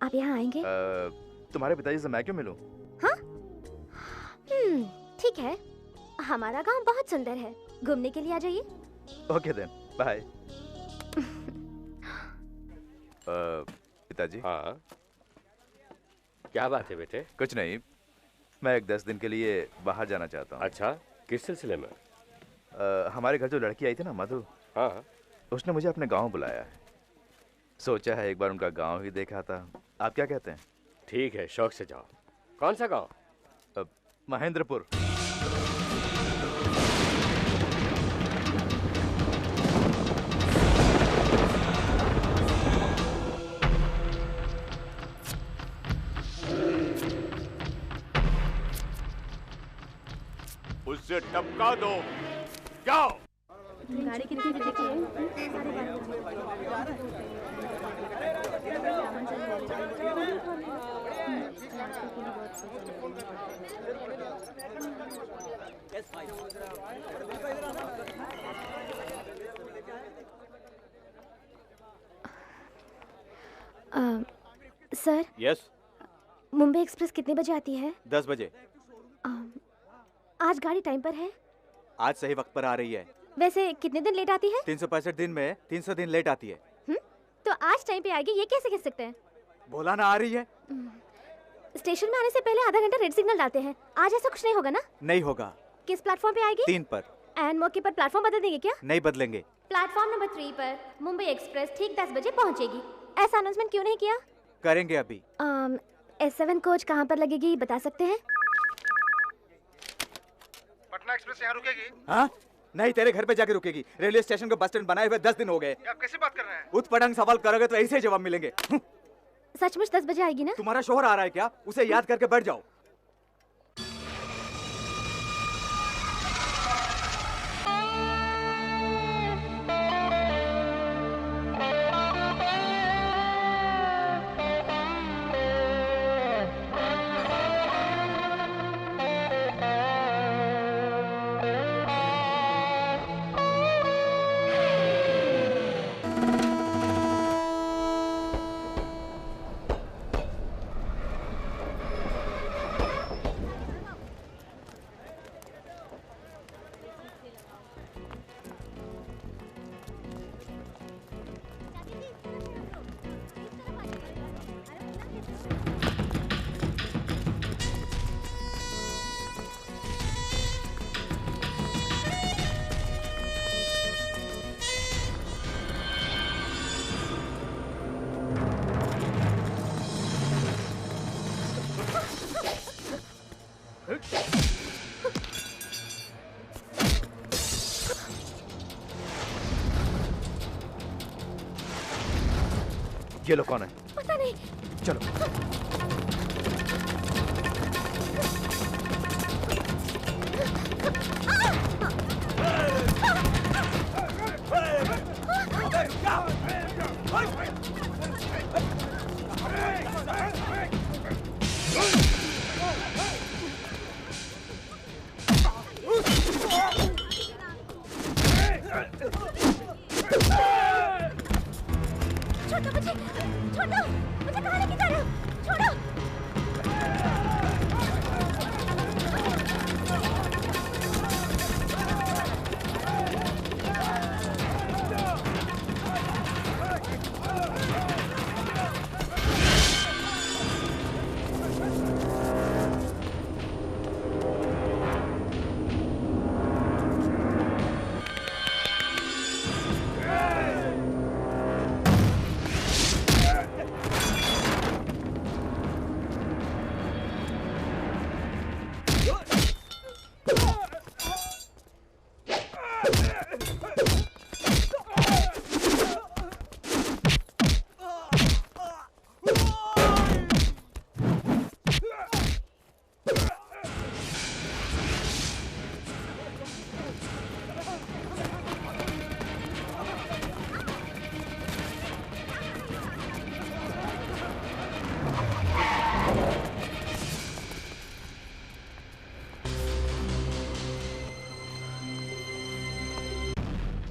Speaker 9: आप यहाँ आएंगे?
Speaker 7: तुम्हारे पिताजी से मैं क्यों मिलूं?
Speaker 9: हाँ? ठीक है, हमारा गांव बहुत सुंदर है, घूमने के लिए आ जाइए।
Speaker 7: Okay then, bye. पिताजी।
Speaker 1: हाँ, क्या बात है बेटे?
Speaker 7: कुछ नहीं, मैं एक 10 दिन के लिए बाहर जाना चाहता हूँ।
Speaker 1: अच्छा, किस सिलसिले में?
Speaker 7: हमारे घर जो लड़की आई थी ना, मधु।
Speaker 1: हाँ।
Speaker 7: उसने मुझे अपने गांव बुलाया है। सोचा है एक बार उनका गांव ही देखा था। आप क्या कहते हैं?
Speaker 1: ठीक है, शौक से जाओ। कौन सा गांव?
Speaker 7: महेंद्रपुर।
Speaker 2: उससे टपका दो। जाओ।
Speaker 9: गाड़ी कितने बजे की है? सर,
Speaker 7: यस,
Speaker 9: मुंबई एक्सप्रेस कितने बजे आती है?
Speaker 7: 10 बजे।
Speaker 9: आज गाड़ी टाइम पर है?
Speaker 7: आज सही वक्त पर आ रही है।
Speaker 9: वैसे कितने दिन लेट आती है?
Speaker 7: 365 दिन में 300 दिन लेट आती है।
Speaker 9: तो आज टाइम पे आएगी, ये कैसे कह सकते हैं?
Speaker 7: बोला ना आ रही है।
Speaker 9: स्टेशन में आने से पहले आधा घंटा रेड सिग्नल डालते हैं। आज ऐसा कुछ नहीं होगा ना?
Speaker 7: नहीं होगा।
Speaker 9: किस प्लेटफॉर्म पे आएगी?
Speaker 7: 3 पर।
Speaker 9: एंड मौके पर प्लेटफॉर्म बदल देंगे क्या?
Speaker 7: नहीं बदलेंगे।
Speaker 9: प्लेटफॉर्म नंबर 3 पर मुंबई एक्सप्रेस ठीक 10 बजे पहुंचेगी। ऐसा अनाउंसमेंट क्यों नहीं किया?
Speaker 7: करेंगे अभी।
Speaker 9: S7 कोच कहाँ पर लगेगी बता सकते हैं?
Speaker 6: पटना एक्सप्रेस यहाँ रुकेगी?
Speaker 7: हाँ? नहीं, तेरे घर पे जाके रुकेगी। रेलवे स्टेशन को बस स्टैंड बनाए हुए 10 दिन हो गए।
Speaker 6: आप कैसी बात कर रहे हैं?
Speaker 7: उतपटांग सवाल करोगे तो ऐसे जवाब मिलेंगे।
Speaker 9: सचमुच 10 बजे आएगी ना?
Speaker 7: तुम्हारा शोहर आ रहा है क्या? उसे याद करके बैठ जाओ। ये लोग कौन है?
Speaker 9: पता नहीं।
Speaker 7: चलो।
Speaker 9: छोड़ो मुझे, छोड़ो मुझे, कहाँ लेके जा रहे हो? छोड़ो।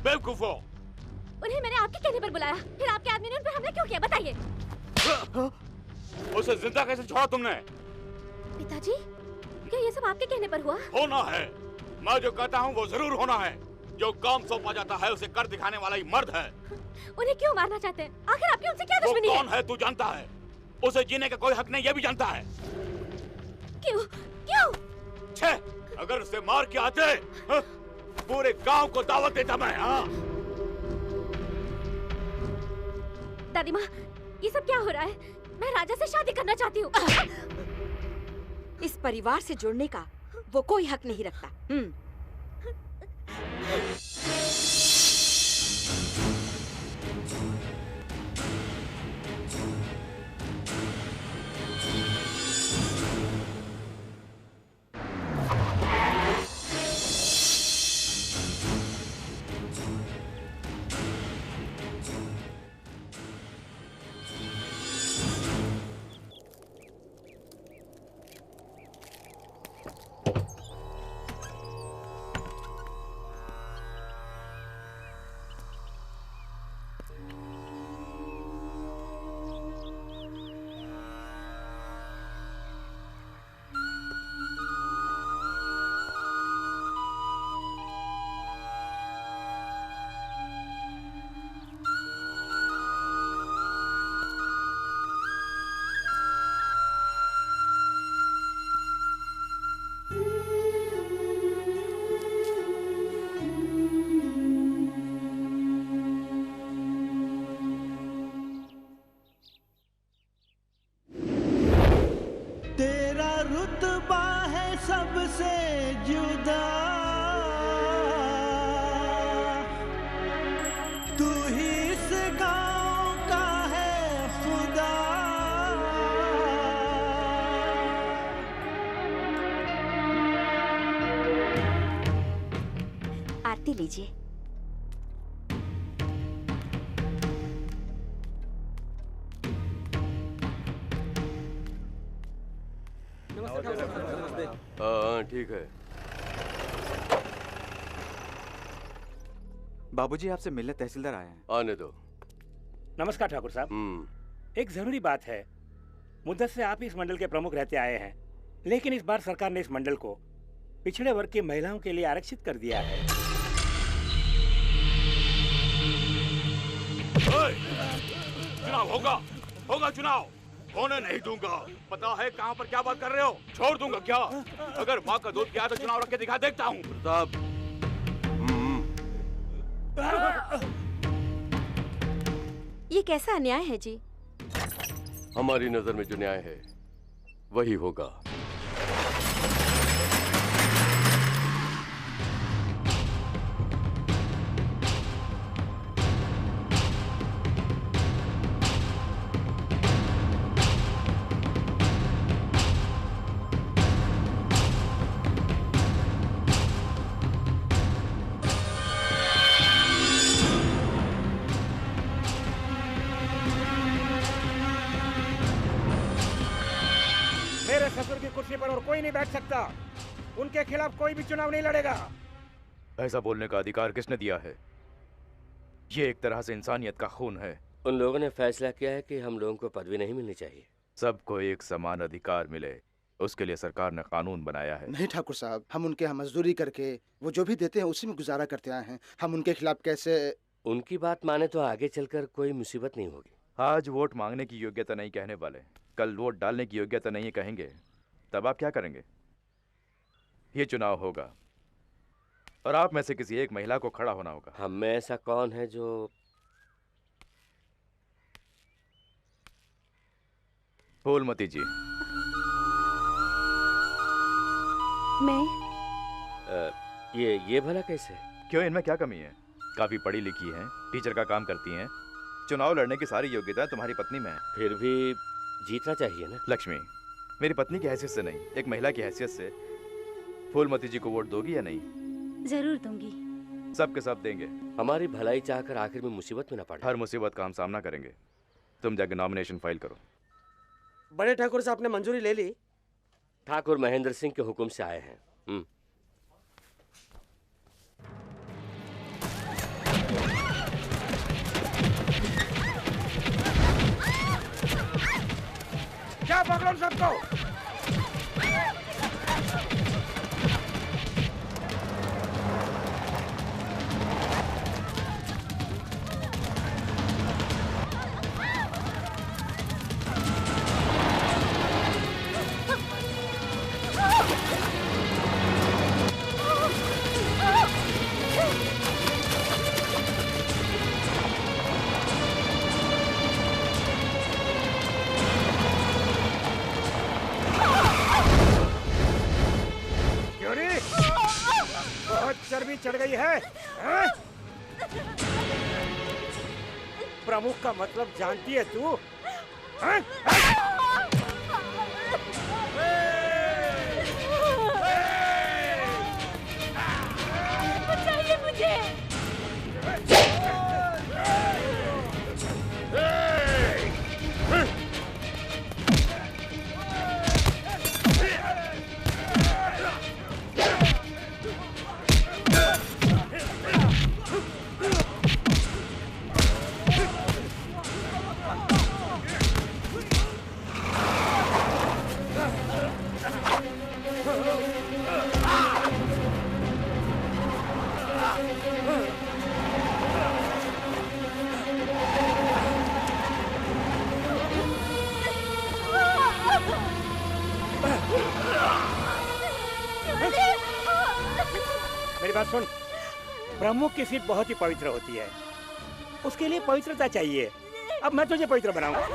Speaker 2: बेवकूफों!
Speaker 9: उन्हें मैंने आपके कहने पर बुलाया, फिर आपके आदमी ने उन पर हमला क्यों किया बताइए?
Speaker 2: उसे जिंदा कैसे छोड़ा तुमने?
Speaker 9: पिताजी, क्या ये सब आपके कहने पर हुआ?
Speaker 2: होना है। मैं जो कहता हूँ वो जरूर होना है। जो काम सौंपा जाता है उसे कर दिखाने वाला ही मर्द है।
Speaker 9: उन्हें क्यों मारना चाहते हैं? आखिर आपकी उनसे क्या दुश्मनी है?
Speaker 2: वो कौन है तू जानता है? उसे जीने का कोई हक नहीं, ये भी जानता है।
Speaker 9: क्यों? क्यों?
Speaker 2: छे, अगर उसे मार के आते पूरे गांव को दावत देता मैं। हाँ?
Speaker 9: दादी माँ, ये सब क्या हो रहा है? मैं राजा से शादी करना चाहती हूँ।
Speaker 10: इस परिवार से जुड़ने का वो कोई हक नहीं रखता।
Speaker 13: सबसे जुदा, तू ही इस गांव का है खुदा।
Speaker 10: आरती लीजिए।
Speaker 1: हाँ ठीक है।
Speaker 7: बाबूजी आपसे मिलने तहसीलदार आए हैं।
Speaker 1: आने दो।
Speaker 11: नमस्कार ठाकुर साहब। एक जरूरी बात है। मुद्दत से आप इस मंडल के प्रमुख रहते आए हैं, लेकिन इस बार सरकार ने इस मंडल को पिछड़े वर्ग की महिलाओं के लिए आरक्षित कर दिया है।
Speaker 2: चुनाव होगा, होगा चुनाव, होने नहीं दूंगा। पता है कहां पर क्या बात कर रहे हो? छोड़ दूंगा क्या? अगर माँ का दूध क्या तो चुनाव रख के दिखा, देखता हूँ।
Speaker 1: प्रताप,
Speaker 10: ये कैसा अन्याय है जी?
Speaker 1: हमारी नजर में जो न्याय है वही होगा।
Speaker 11: ससुर की कुर्सी पर और कोई नहीं बैठ सकता। उनके खिलाफ कोई भी चुनाव नहीं लड़ेगा।
Speaker 7: ऐसा बोलने का अधिकार किसने दिया है? ये एक तरह से इंसानियत का खून है।
Speaker 5: उन लोगों ने फैसला किया है कि हम लोगों को पदवी नहीं मिलनी चाहिए।
Speaker 7: सबको एक समान अधिकार मिले, उसके लिए सरकार ने कानून बनाया है।
Speaker 6: नहीं ठाकुर साहब, हम उनके यहाँ मजदूरी करके वो जो भी देते हैं उसी में गुजारा करते आए हैं। हम उनके खिलाफ कैसे?
Speaker 5: उनकी बात माने तो आगे चलकर कोई मुसीबत नहीं होगी।
Speaker 7: आज वोट मांगने की योग्यता नहीं कहने वाले, कल वोट डालने की योग्यता नहीं कहेंगे, तब आप क्या करेंगे? ये चुनाव होगा और आप में से किसी एक महिला को खड़ा होना होगा।
Speaker 5: हम में ऐसा कौन है जो?
Speaker 7: फूलमती जी।
Speaker 10: मैं?
Speaker 5: ये भला कैसे?
Speaker 7: क्यों, इनमें क्या कमी है? काफी पढ़ी लिखी हैं, टीचर का काम करती हैं, चुनाव लड़ने की सारी योग्यता तुम्हारी पत्नी में है।
Speaker 5: फिर भी जीतना चाहिए ना।
Speaker 7: लक्ष्मी, मेरी पत्नी की हैसियत से नहीं, एक महिला की हैसियत से फूलमती जी को वोट दोगी या नहीं?
Speaker 12: जरूर दूंगी।
Speaker 7: सब के सब देंगे।
Speaker 5: हमारी भलाई चाहकर आखिर में मुसीबत में न पड़े।
Speaker 7: हर मुसीबत का हम सामना करेंगे। तुम जाके नॉमिनेशन फाइल करो।
Speaker 14: बड़े ठाकुर साहब ने मंजूरी ले ली?
Speaker 5: ठाकुर महेंद्र सिंह के हुक्म से आए हैं।
Speaker 11: क्या पकड़ो सबको? चर्बी चढ़ गई है? प्रमुख का मतलब जानती है तू?
Speaker 12: बचाइए मुझे।
Speaker 11: मेरी बात सुन, प्रमुख की सीट बहुत ही पवित्र होती है, उसके लिए पवित्रता चाहिए। अब मैं तुझे पवित्र बनाऊंगा।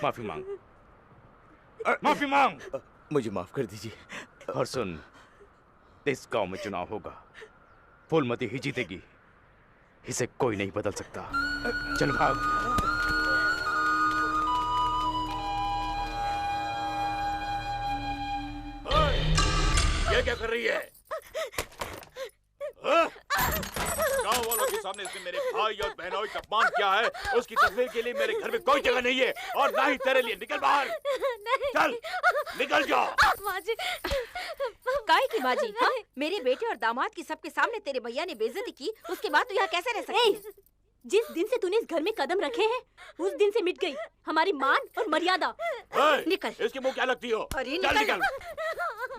Speaker 7: माफी मांग, माफी मांग।
Speaker 3: मुझे माफ कर दीजिए।
Speaker 7: और सुन, इस गांव में चुनाव होगा, फूलमती ही जीतेगी, इसे कोई नहीं बदल सकता। चल भाग।
Speaker 2: ये क्या कर रही है? गांव वालों के सामने इसने मेरे भाई और बहनों का अपमान किया है। उसकी तस्वीर के लिए मेरे घर में कोई जगह नहीं है और ना ही तेरे लिए। निकल बाहर। चल निकल जाओ।
Speaker 10: माजी, काय की माजी? हाँ? मेरे बेटे और दामाद की सबके सामने तेरे भैया ने बेइज्जती की, उसके बाद तू यहाँ कैसे रह सकती है?
Speaker 15: जिस दिन से तूने इस घर में कदम रखे हैं, उस दिन से मिट गई हमारी मान और मर्यादा।
Speaker 10: निकल।
Speaker 2: इसके मुंह क्या लगती हो?
Speaker 10: अरे
Speaker 2: चल निकल,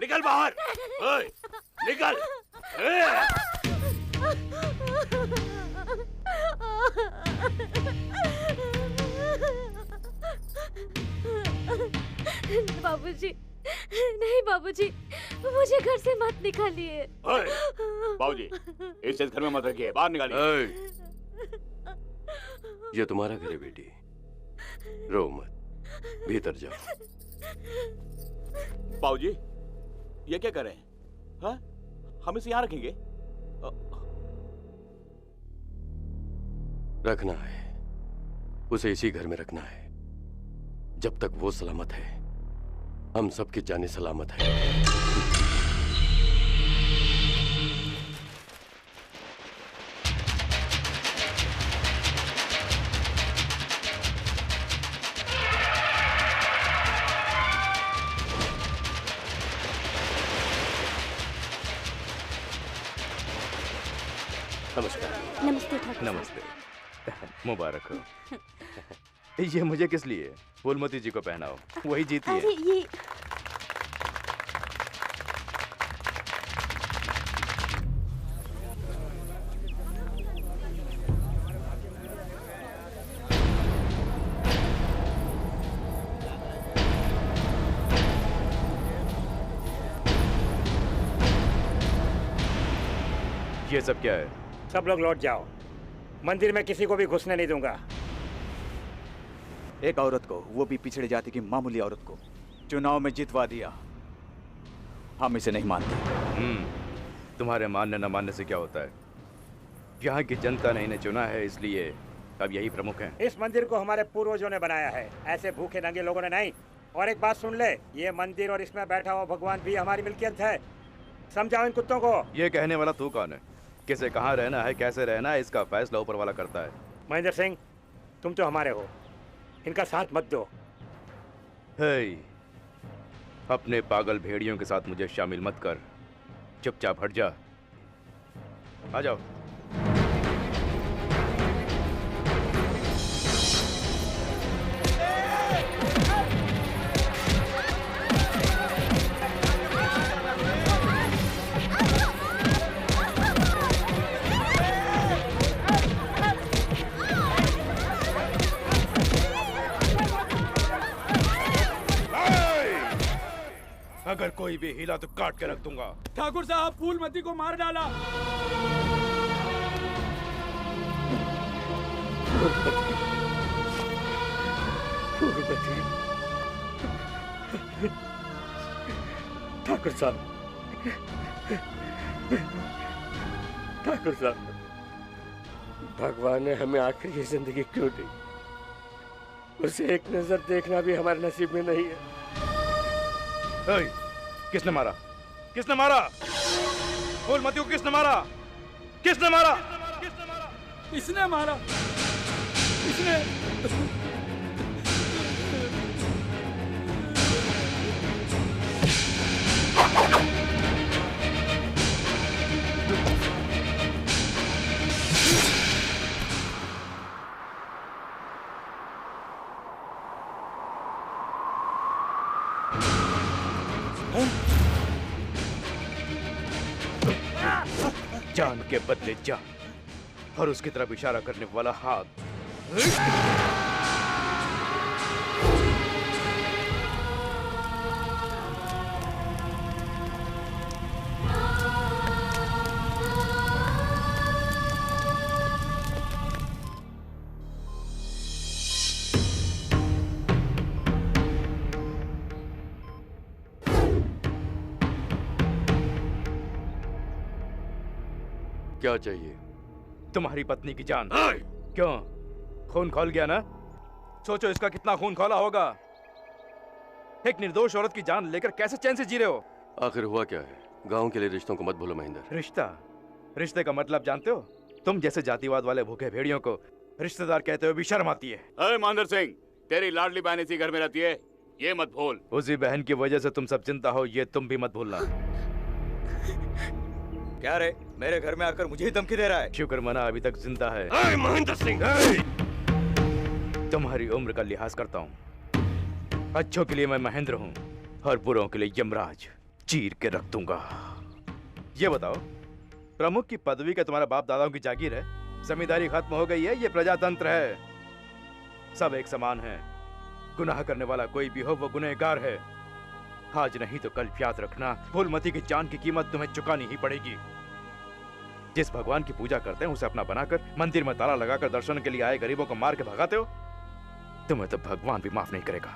Speaker 2: निकल बाहर। निकल।
Speaker 15: बाबूजी, नहीं बाबूजी, मुझे घर से मत निकालिए।
Speaker 2: बाबूजी, इसे इस घर में मत रखिए, बाहर निकालिए।
Speaker 1: ये तुम्हारा घर है बेटी, रो मत, भीतर जाओ।
Speaker 2: बाबूजी, ये क्या कर रहे हैं? हाँ? हम इसे यहाँ रखेंगे?
Speaker 1: रखना है, उसे इसी घर में रखना है। जब तक वो सलामत है, हम सबकी जाने सलामत है।
Speaker 2: नमस्कार।
Speaker 15: नमस्ते ठाकुर।
Speaker 7: नमस्ते। मुबारक हो। ये मुझे किस लिए? फूलमती जी को पहनाओ, वही जीती है।
Speaker 15: अरे ये
Speaker 7: ये सब क्या है?
Speaker 11: सब लोग लौट जाओ, मंदिर में किसी को भी घुसने नहीं दूंगा।
Speaker 3: एक औरत को, वो भी पिछड़ी जाति की मामूली औरत को, चुनाव में जितवा दिया। हम इसे नहीं मानते।
Speaker 7: तुम्हारे मानने न मानने से क्या होता है? यहाँ की जनता ने इन्हें चुना है, इसलिए अब यही प्रमुख हैं।
Speaker 11: इस मंदिर को हमारे पूर्वजों ने बनाया है, ऐसे भूखे नंगे लोगों ने नहीं। और एक बात सुन ले, ये मंदिर और इसमें बैठा हुआ भगवान भी हमारी मिल्कियत है। समझाओ इन कुत्तों को।
Speaker 7: ये कहने वाला तू कौन है? किसे कहाँ रहना है, कैसे रहना है, इसका फैसला ऊपर वाला करता है।
Speaker 11: महेंद्र सिंह, तुम तो हमारे हो, इनका साथ मत दो।
Speaker 7: अपने पागल भेड़ियों के साथ मुझे शामिल मत कर, चुपचाप हट जा। आ जाओ। अगर कोई भी हिला तो काट के रख दूंगा।
Speaker 11: ठाकुर साहब, फूलमती को मार डाला। ठाकुर साहब, ठाकुर साहब, भगवान ने हमें आखिरी जिंदगी क्यों दी? उसे एक नजर देखना भी हमारे नसीब में नहीं है।
Speaker 7: किसने मारा? किसने मारा? फूलमती को किसने मारा? किसने मारा?
Speaker 11: इसने मारा, इसने।
Speaker 7: जान के बदले जान, और उसकी तरफ इशारा करने वाला हाथ।
Speaker 1: क्या चाहिए?
Speaker 7: तुम्हारी पत्नी की जान। क्यों? खून खौल गया ना? सोचो इसका कितना खून खौला होगा। एक निर्दोष औरत की जान लेकर कैसे चैन से जी रहे हो?
Speaker 1: आखिर हुआ क्या है? गांव के लिए रिश्तों को मत भूलो महेंद्र।
Speaker 7: रिश्ता? रिश्ते का मतलब जानते हो? तुम जैसे जातिवाद वाले भूखे भेड़ियों को रिश्तेदार कहते हुए भी शर्म आती है।
Speaker 2: अरे महेंद्र सिंह, तेरी लाडली बहन इसी घर में रहती है, ये मत भूल।
Speaker 7: उसी बहन की वजह से तुम सब चिंता हो, ये तुम भी मत भूलना। क्या रे, मेरे घर में आकर मुझे ही धमकी दे रहा है? शुक्र मना अभी तक जिंदा है।
Speaker 1: महेंद्र सिंह,
Speaker 7: तुम्हारी उम्र का लिहाज करता हूँ। अच्छों के लिए मैं महेंद्र हूँ और बुरों के लिए यमराज। चीर के रख दूंगा। ये बताओ, प्रमुख की पदवी का तुम्हारा बाप दादाओं की जागीर है? जमींदारी खत्म हो गई है, ये प्रजातंत्र है। सब एक समान है। गुनाह करने वाला कोई भी हो वो गुनहगार है। आज नहीं तो कल याद रखना, फूलमती की जान की कीमत तुम्हें चुकानी ही पड़ेगी। जिस भगवान की पूजा करते हैं उसे अपना बनाकर मंदिर में ताला लगाकर दर्शन के लिए आए गरीबों को मार के भगाते हो, तुम्हें तो भगवान भी माफ नहीं करेगा।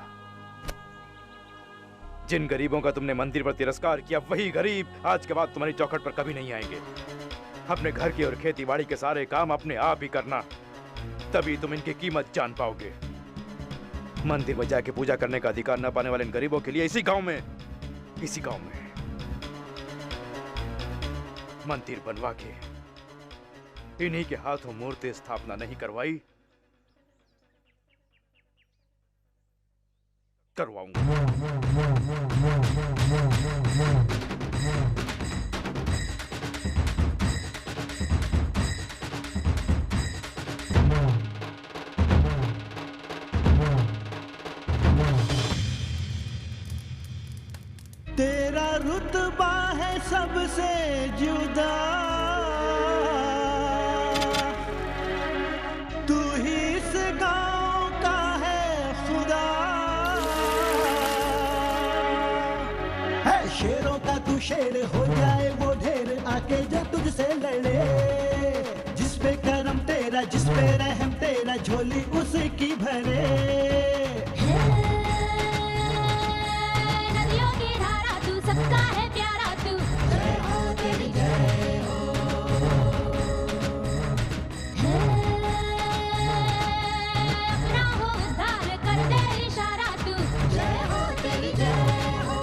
Speaker 7: जिन गरीबों का तुमने मंदिर पर तिरस्कार किया, वही गरीब आज के बाद तुम्हारी चौखट पर कभी नहीं आएंगे। अपने घर की और खेती बाड़ी के सारे काम अपने आप ही करना, तभी तुम इनकी कीमत जान पाओगे। मंदिर में जाके पूजा करने का अधिकार न पाने वाले इन गरीबों के लिए इसी गांव में मंदिर बनवा के इन्हीं के हाथों मूर्ति स्थापना नहीं करवाई, करवाऊंगा।
Speaker 13: तेरा रुतबा है सबसे जुदा, तू ही इस गांव का है खुदा। है शेरों का तू शेर हो जाए वो ढेर, आके जो तुझसे लड़े। जिस पे करम तेरा, जिस पे रहम तेरा, झोली उसकी भरे।
Speaker 12: सबका है प्यारा तू, जय हो तेरी जय हो। अपना हो उद्धार करते इशारा तू, जय हो तेरी जय हो।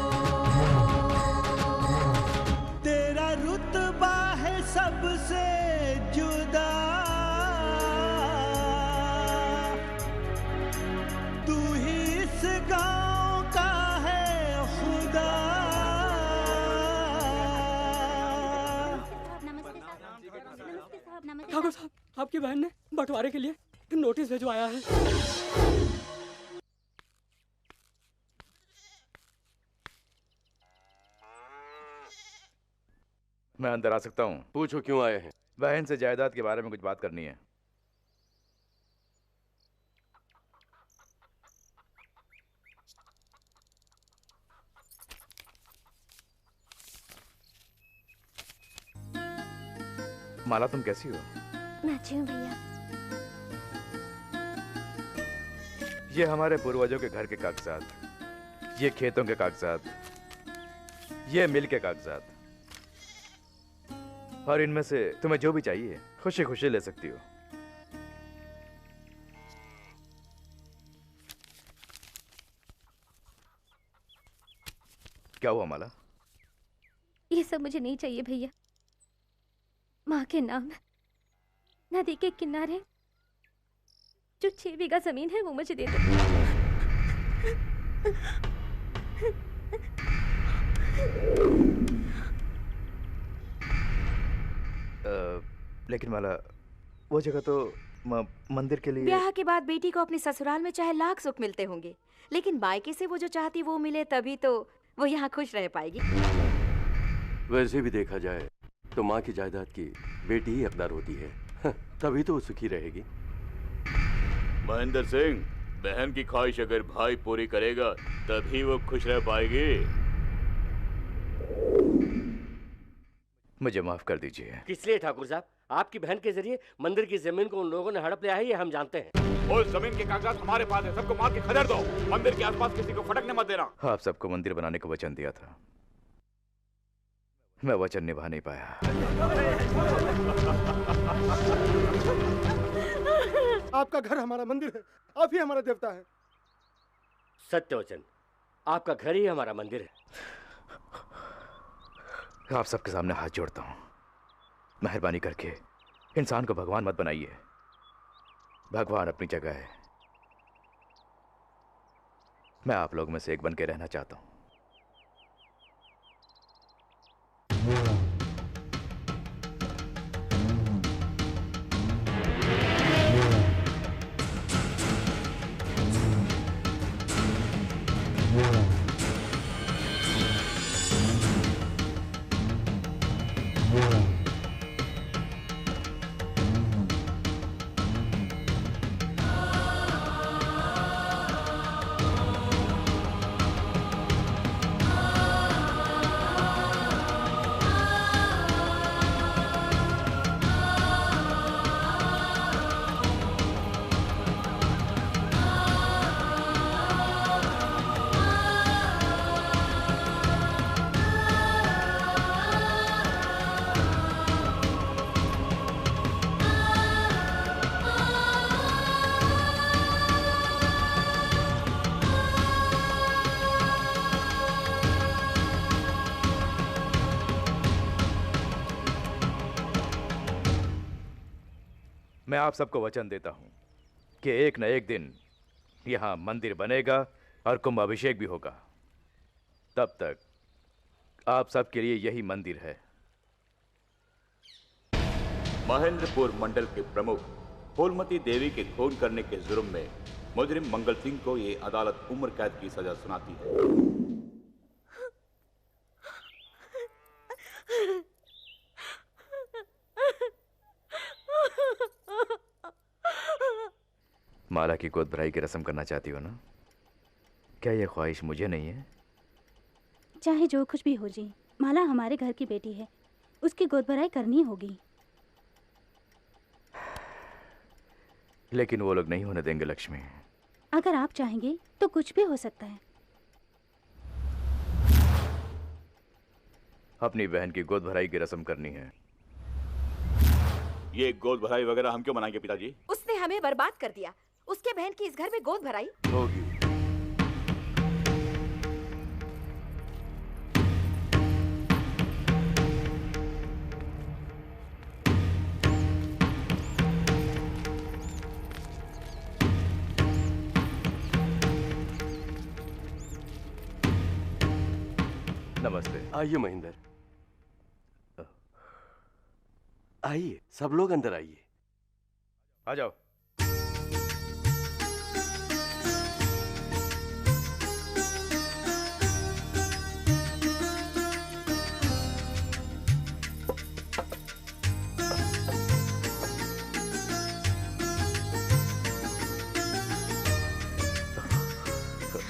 Speaker 13: तेरा रुतबा है सबसे जुदा, तू ही इस गांव का है खुदा।
Speaker 8: ठाकुर साहब, आपकी बहन ने बंटवारे के लिए नोटिस भिजवाया है।
Speaker 7: मैं अंदर आ सकता हूँ?
Speaker 1: पूछो क्यों आए हैं?
Speaker 7: बहन से जायदाद के बारे में कुछ बात करनी है। माला, तुम कैसी हो?
Speaker 9: मैं अच्छी हूँ भैया।
Speaker 7: ये हमारे पूर्वजों के घर के कागजात, ये खेतों के कागजात, ये मिल के कागजात, और इनमें से तुम्हें जो भी चाहिए खुशी खुशी ले सकती हो। क्या हुआ माला?
Speaker 9: ये सब मुझे नहीं चाहिए भैया। माँ के नाम नदी के किनारे जो 6 बीघा जमीन है वो मुझे दे दो।
Speaker 7: लेकिन माला, वो जगह तो मंदिर के लिए।
Speaker 10: ब्याह के बाद बेटी को अपने ससुराल में चाहे लाख सुख मिलते होंगे, लेकिन मायके से वो जो चाहती वो मिले तभी तो वो यहाँ खुश रह पाएगी।
Speaker 1: वैसे भी देखा जाए तो माँ की जायदाद की बेटी ही हकदार होती है, तभी तो वो सुखी रहेगी।
Speaker 2: महेंद्र सिंह, बहन की ख्वाहिश अगर भाई पूरी करेगा तभी वो खुश रह पाएगी।
Speaker 7: मुझे माफ कर दीजिए।
Speaker 5: किस लिए ठाकुर साहब? आपकी बहन के जरिए मंदिर की जमीन को उन लोगों ने हड़प लिया है, ये हम जानते हैं।
Speaker 2: और जमीन के कागजात हमारे पास है, सबको मार के खदेड़ दो। मंदिर के आसपास किसी को फटकने मत देना।
Speaker 7: आप सबको मंदिर बनाने का वचन दिया था, मैं वचन निभा नहीं पाया।
Speaker 6: आपका घर हमारा मंदिर है, आप ही हमारा देवता है।
Speaker 5: सत्य वचन, आपका घर ही हमारा मंदिर है।
Speaker 7: आप सबके सामने हाथ जोड़ता हूँ, मेहरबानी करके इंसान को भगवान मत बनाइए। भगवान अपनी जगह है, मैं आप लोग में से एक बन के रहना चाहता हूँ। मैं आप सबको वचन देता हूं कि एक न एक दिन यहां मंदिर बनेगा और कुंभ अभिषेक भी होगा। तब तक आप सबके लिए यही मंदिर है।
Speaker 2: महेंद्रपुर मंडल के प्रमुख फूलमती देवी के खून करने के जुर्म में मुजरिम मंगल सिंह को ये अदालत उम्र कैद की सजा सुनाती है।
Speaker 7: माला की गोद भराई की रस्म करना चाहती हो ना? क्या यह ख्वाहिश मुझे नहीं है?
Speaker 15: चाहे जो कुछ भी हो जी, माला हमारे घर की बेटी है, उसकी गोद भराई करनी होगी।
Speaker 7: लेकिन वो लोग नहीं होने देंगे लक्ष्मी।
Speaker 15: अगर आप चाहेंगे तो कुछ भी हो सकता है।
Speaker 7: अपनी बहन की गोद भराई की रस्म करनी है।
Speaker 2: ये गोद भराई वगैरह हम क्यों मनाएंगे पिताजी?
Speaker 10: उसने हमें बर्बाद कर दिया। उसके बहन की इस घर में गोद भराई
Speaker 1: होगी।
Speaker 7: नमस्ते।
Speaker 1: आइए महेंद्र, आइए, सब लोग अंदर आइए।
Speaker 7: आ जाओ।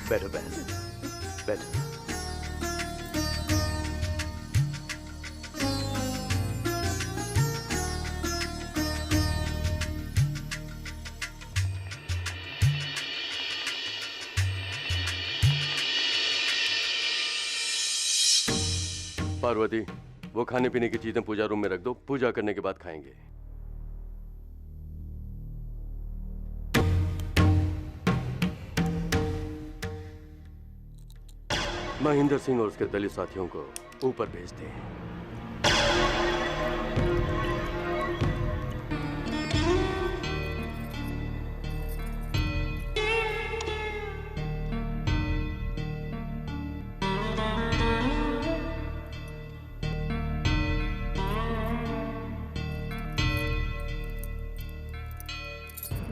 Speaker 7: बैठो बहन, बैठो।
Speaker 1: पार्वती, वो खाने पीने की चीजें पूजा रूम में रख दो, पूजा करने के बाद खाएंगे। महेंद्र सिंह और उसके दलित साथियों को ऊपर भेजते हैं।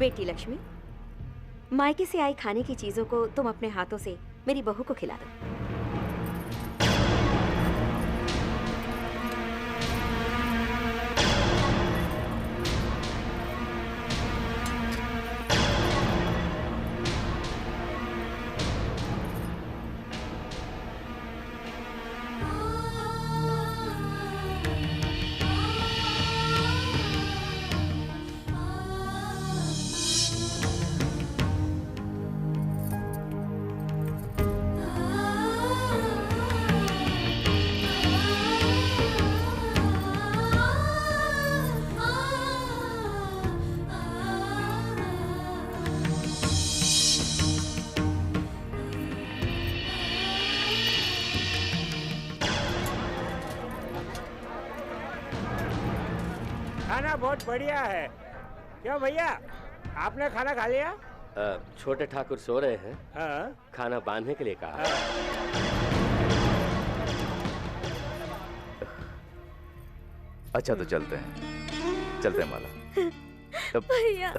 Speaker 10: बेटी लक्ष्मी, मायके से आई खाने की चीजों को तुम अपने हाथों से मेरी बहू को खिला दो।
Speaker 11: खाना बहुत बढ़िया है। क्यों भैया, आपने खाना खा लिया?
Speaker 5: छोटे ठाकुर सो रहे हैं।
Speaker 11: हाँ?
Speaker 5: खाना बांधने के लिए कहा।
Speaker 7: अच्छा तो चलते हैं माला।
Speaker 15: भैया,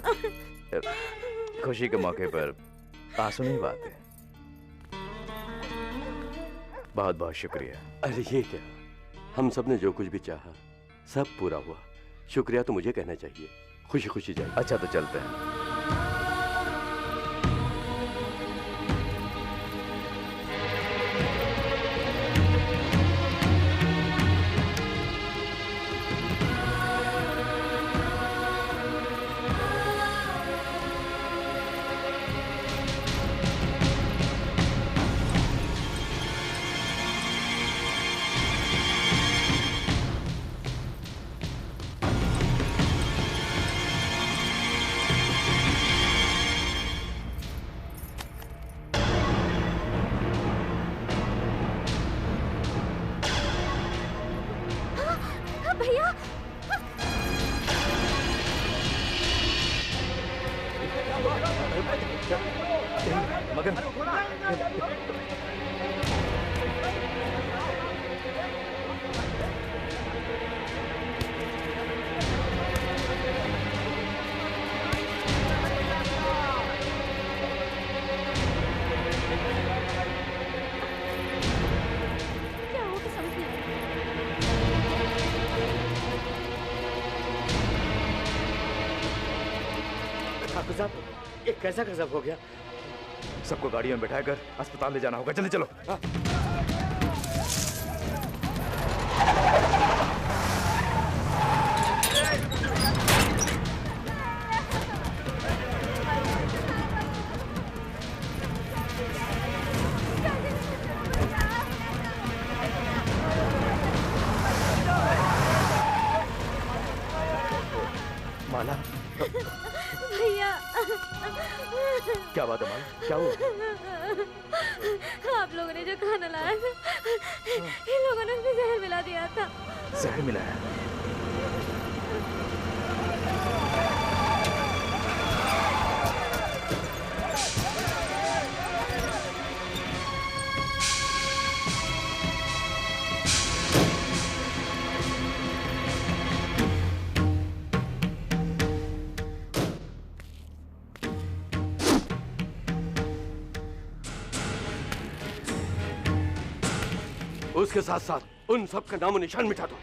Speaker 7: खुशी के मौके पर आंसू नहीं बहाते। बहुत बहुत शुक्रिया।
Speaker 1: अरे ये क्या, हम सब ने जो कुछ भी चाहा सब पूरा हुआ। शुक्रिया तो मुझे कहना चाहिए। खुशी खुशी जाइए।
Speaker 7: अच्छा तो चलते हैं। मगन,
Speaker 5: ठाकुर साहब, ये कैसा गजब हो गया?
Speaker 7: सबको गाड़ियों में बैठाकर अस्पताल ले जाना होगा। जल्दी चलो।
Speaker 1: माला,
Speaker 15: भैया,
Speaker 7: क्या बात है माला, क्या हुआ?
Speaker 15: आप लोगों ने जो खाना लाया था, इन लोगों ने उसमें जहर मिला दिया था।
Speaker 7: जहर मिला है?
Speaker 1: उसके साथ साथ उन सब का नामो निशान मिटा दो।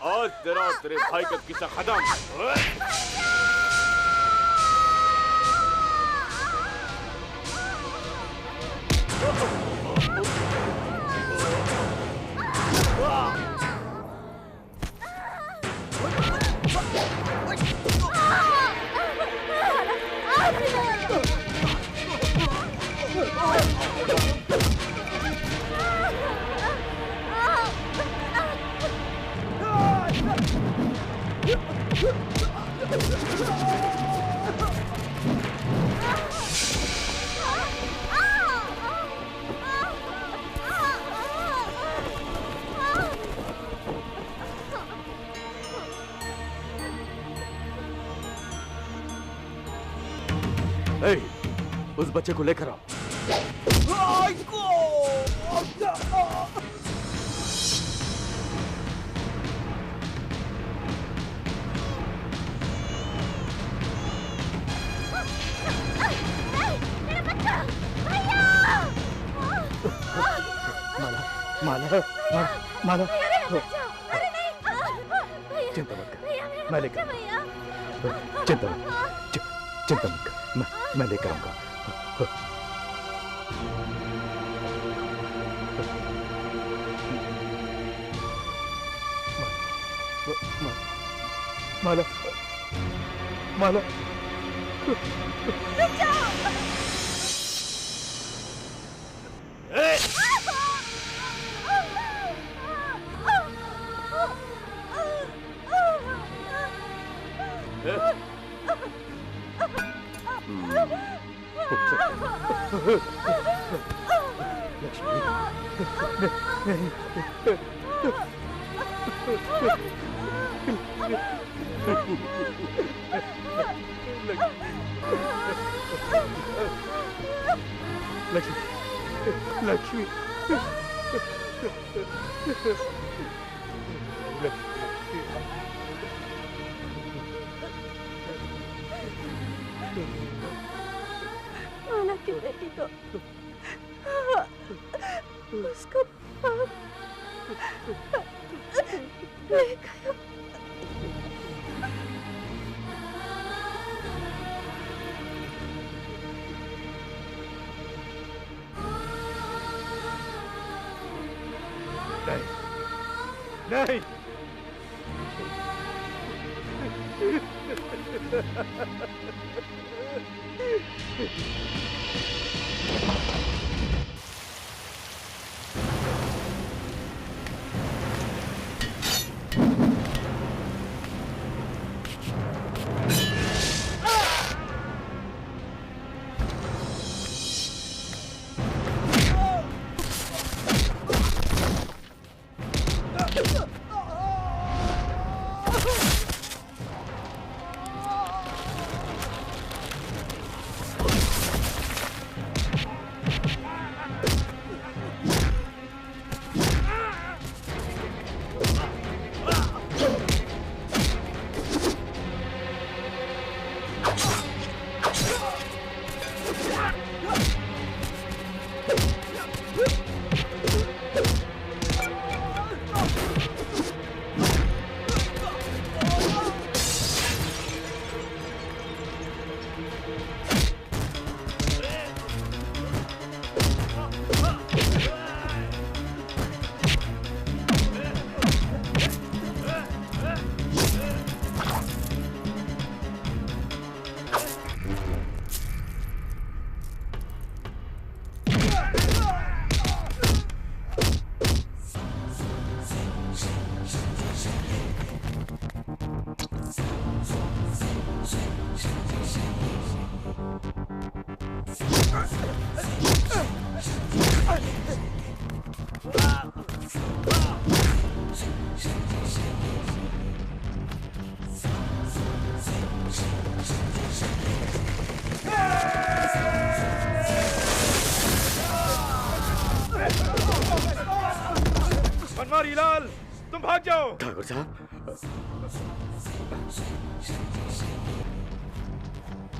Speaker 2: आज तेरा और तेरे भाई का किस्सा खत्म।
Speaker 3: ए, उस बच्चे को लेकर आओ। माला, माला, चिंता मत कर, मैं लेकर चिंता मत कर, मैं लेकर आऊंगा। माला, माला, लक्ष्मी,
Speaker 12: माला की बेटी को उसका बाप ले गया।
Speaker 3: नहीं, बनवारी लाल, तुम भाग जाओ।
Speaker 5: ठाकुर साहब,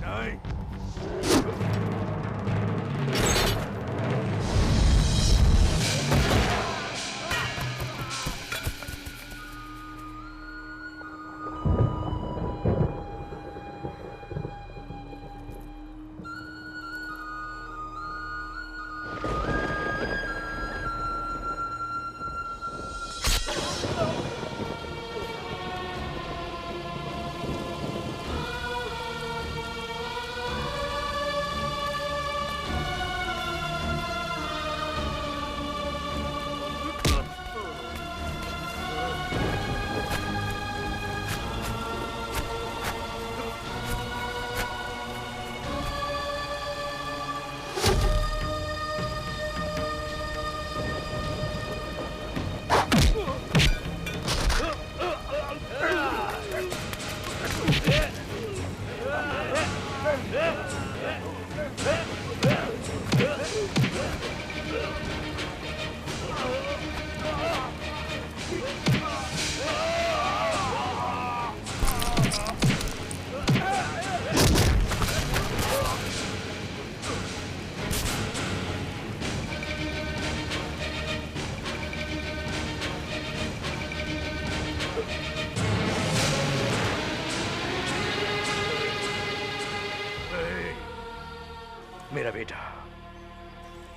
Speaker 3: नहीं,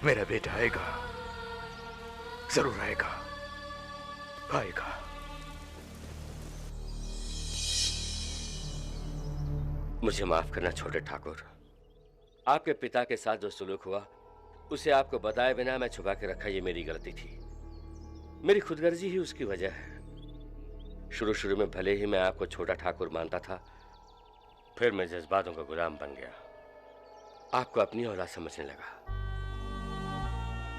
Speaker 7: मेरा बेटा आएगा, जरूर आएगा, आएगा।
Speaker 5: मुझे माफ करना छोटे ठाकुर। आपके पिता के साथ जो सुलूक हुआ उसे आपको बताए बिना मैं छुपा के रखा, ये मेरी गलती थी। मेरी खुदगर्जी ही उसकी वजह है। शुरू शुरू में भले ही मैं आपको छोटा ठाकुर मानता था, फिर मैं जज्बातों का गुलाम बन गया, आपको अपनी औलाद समझने लगा।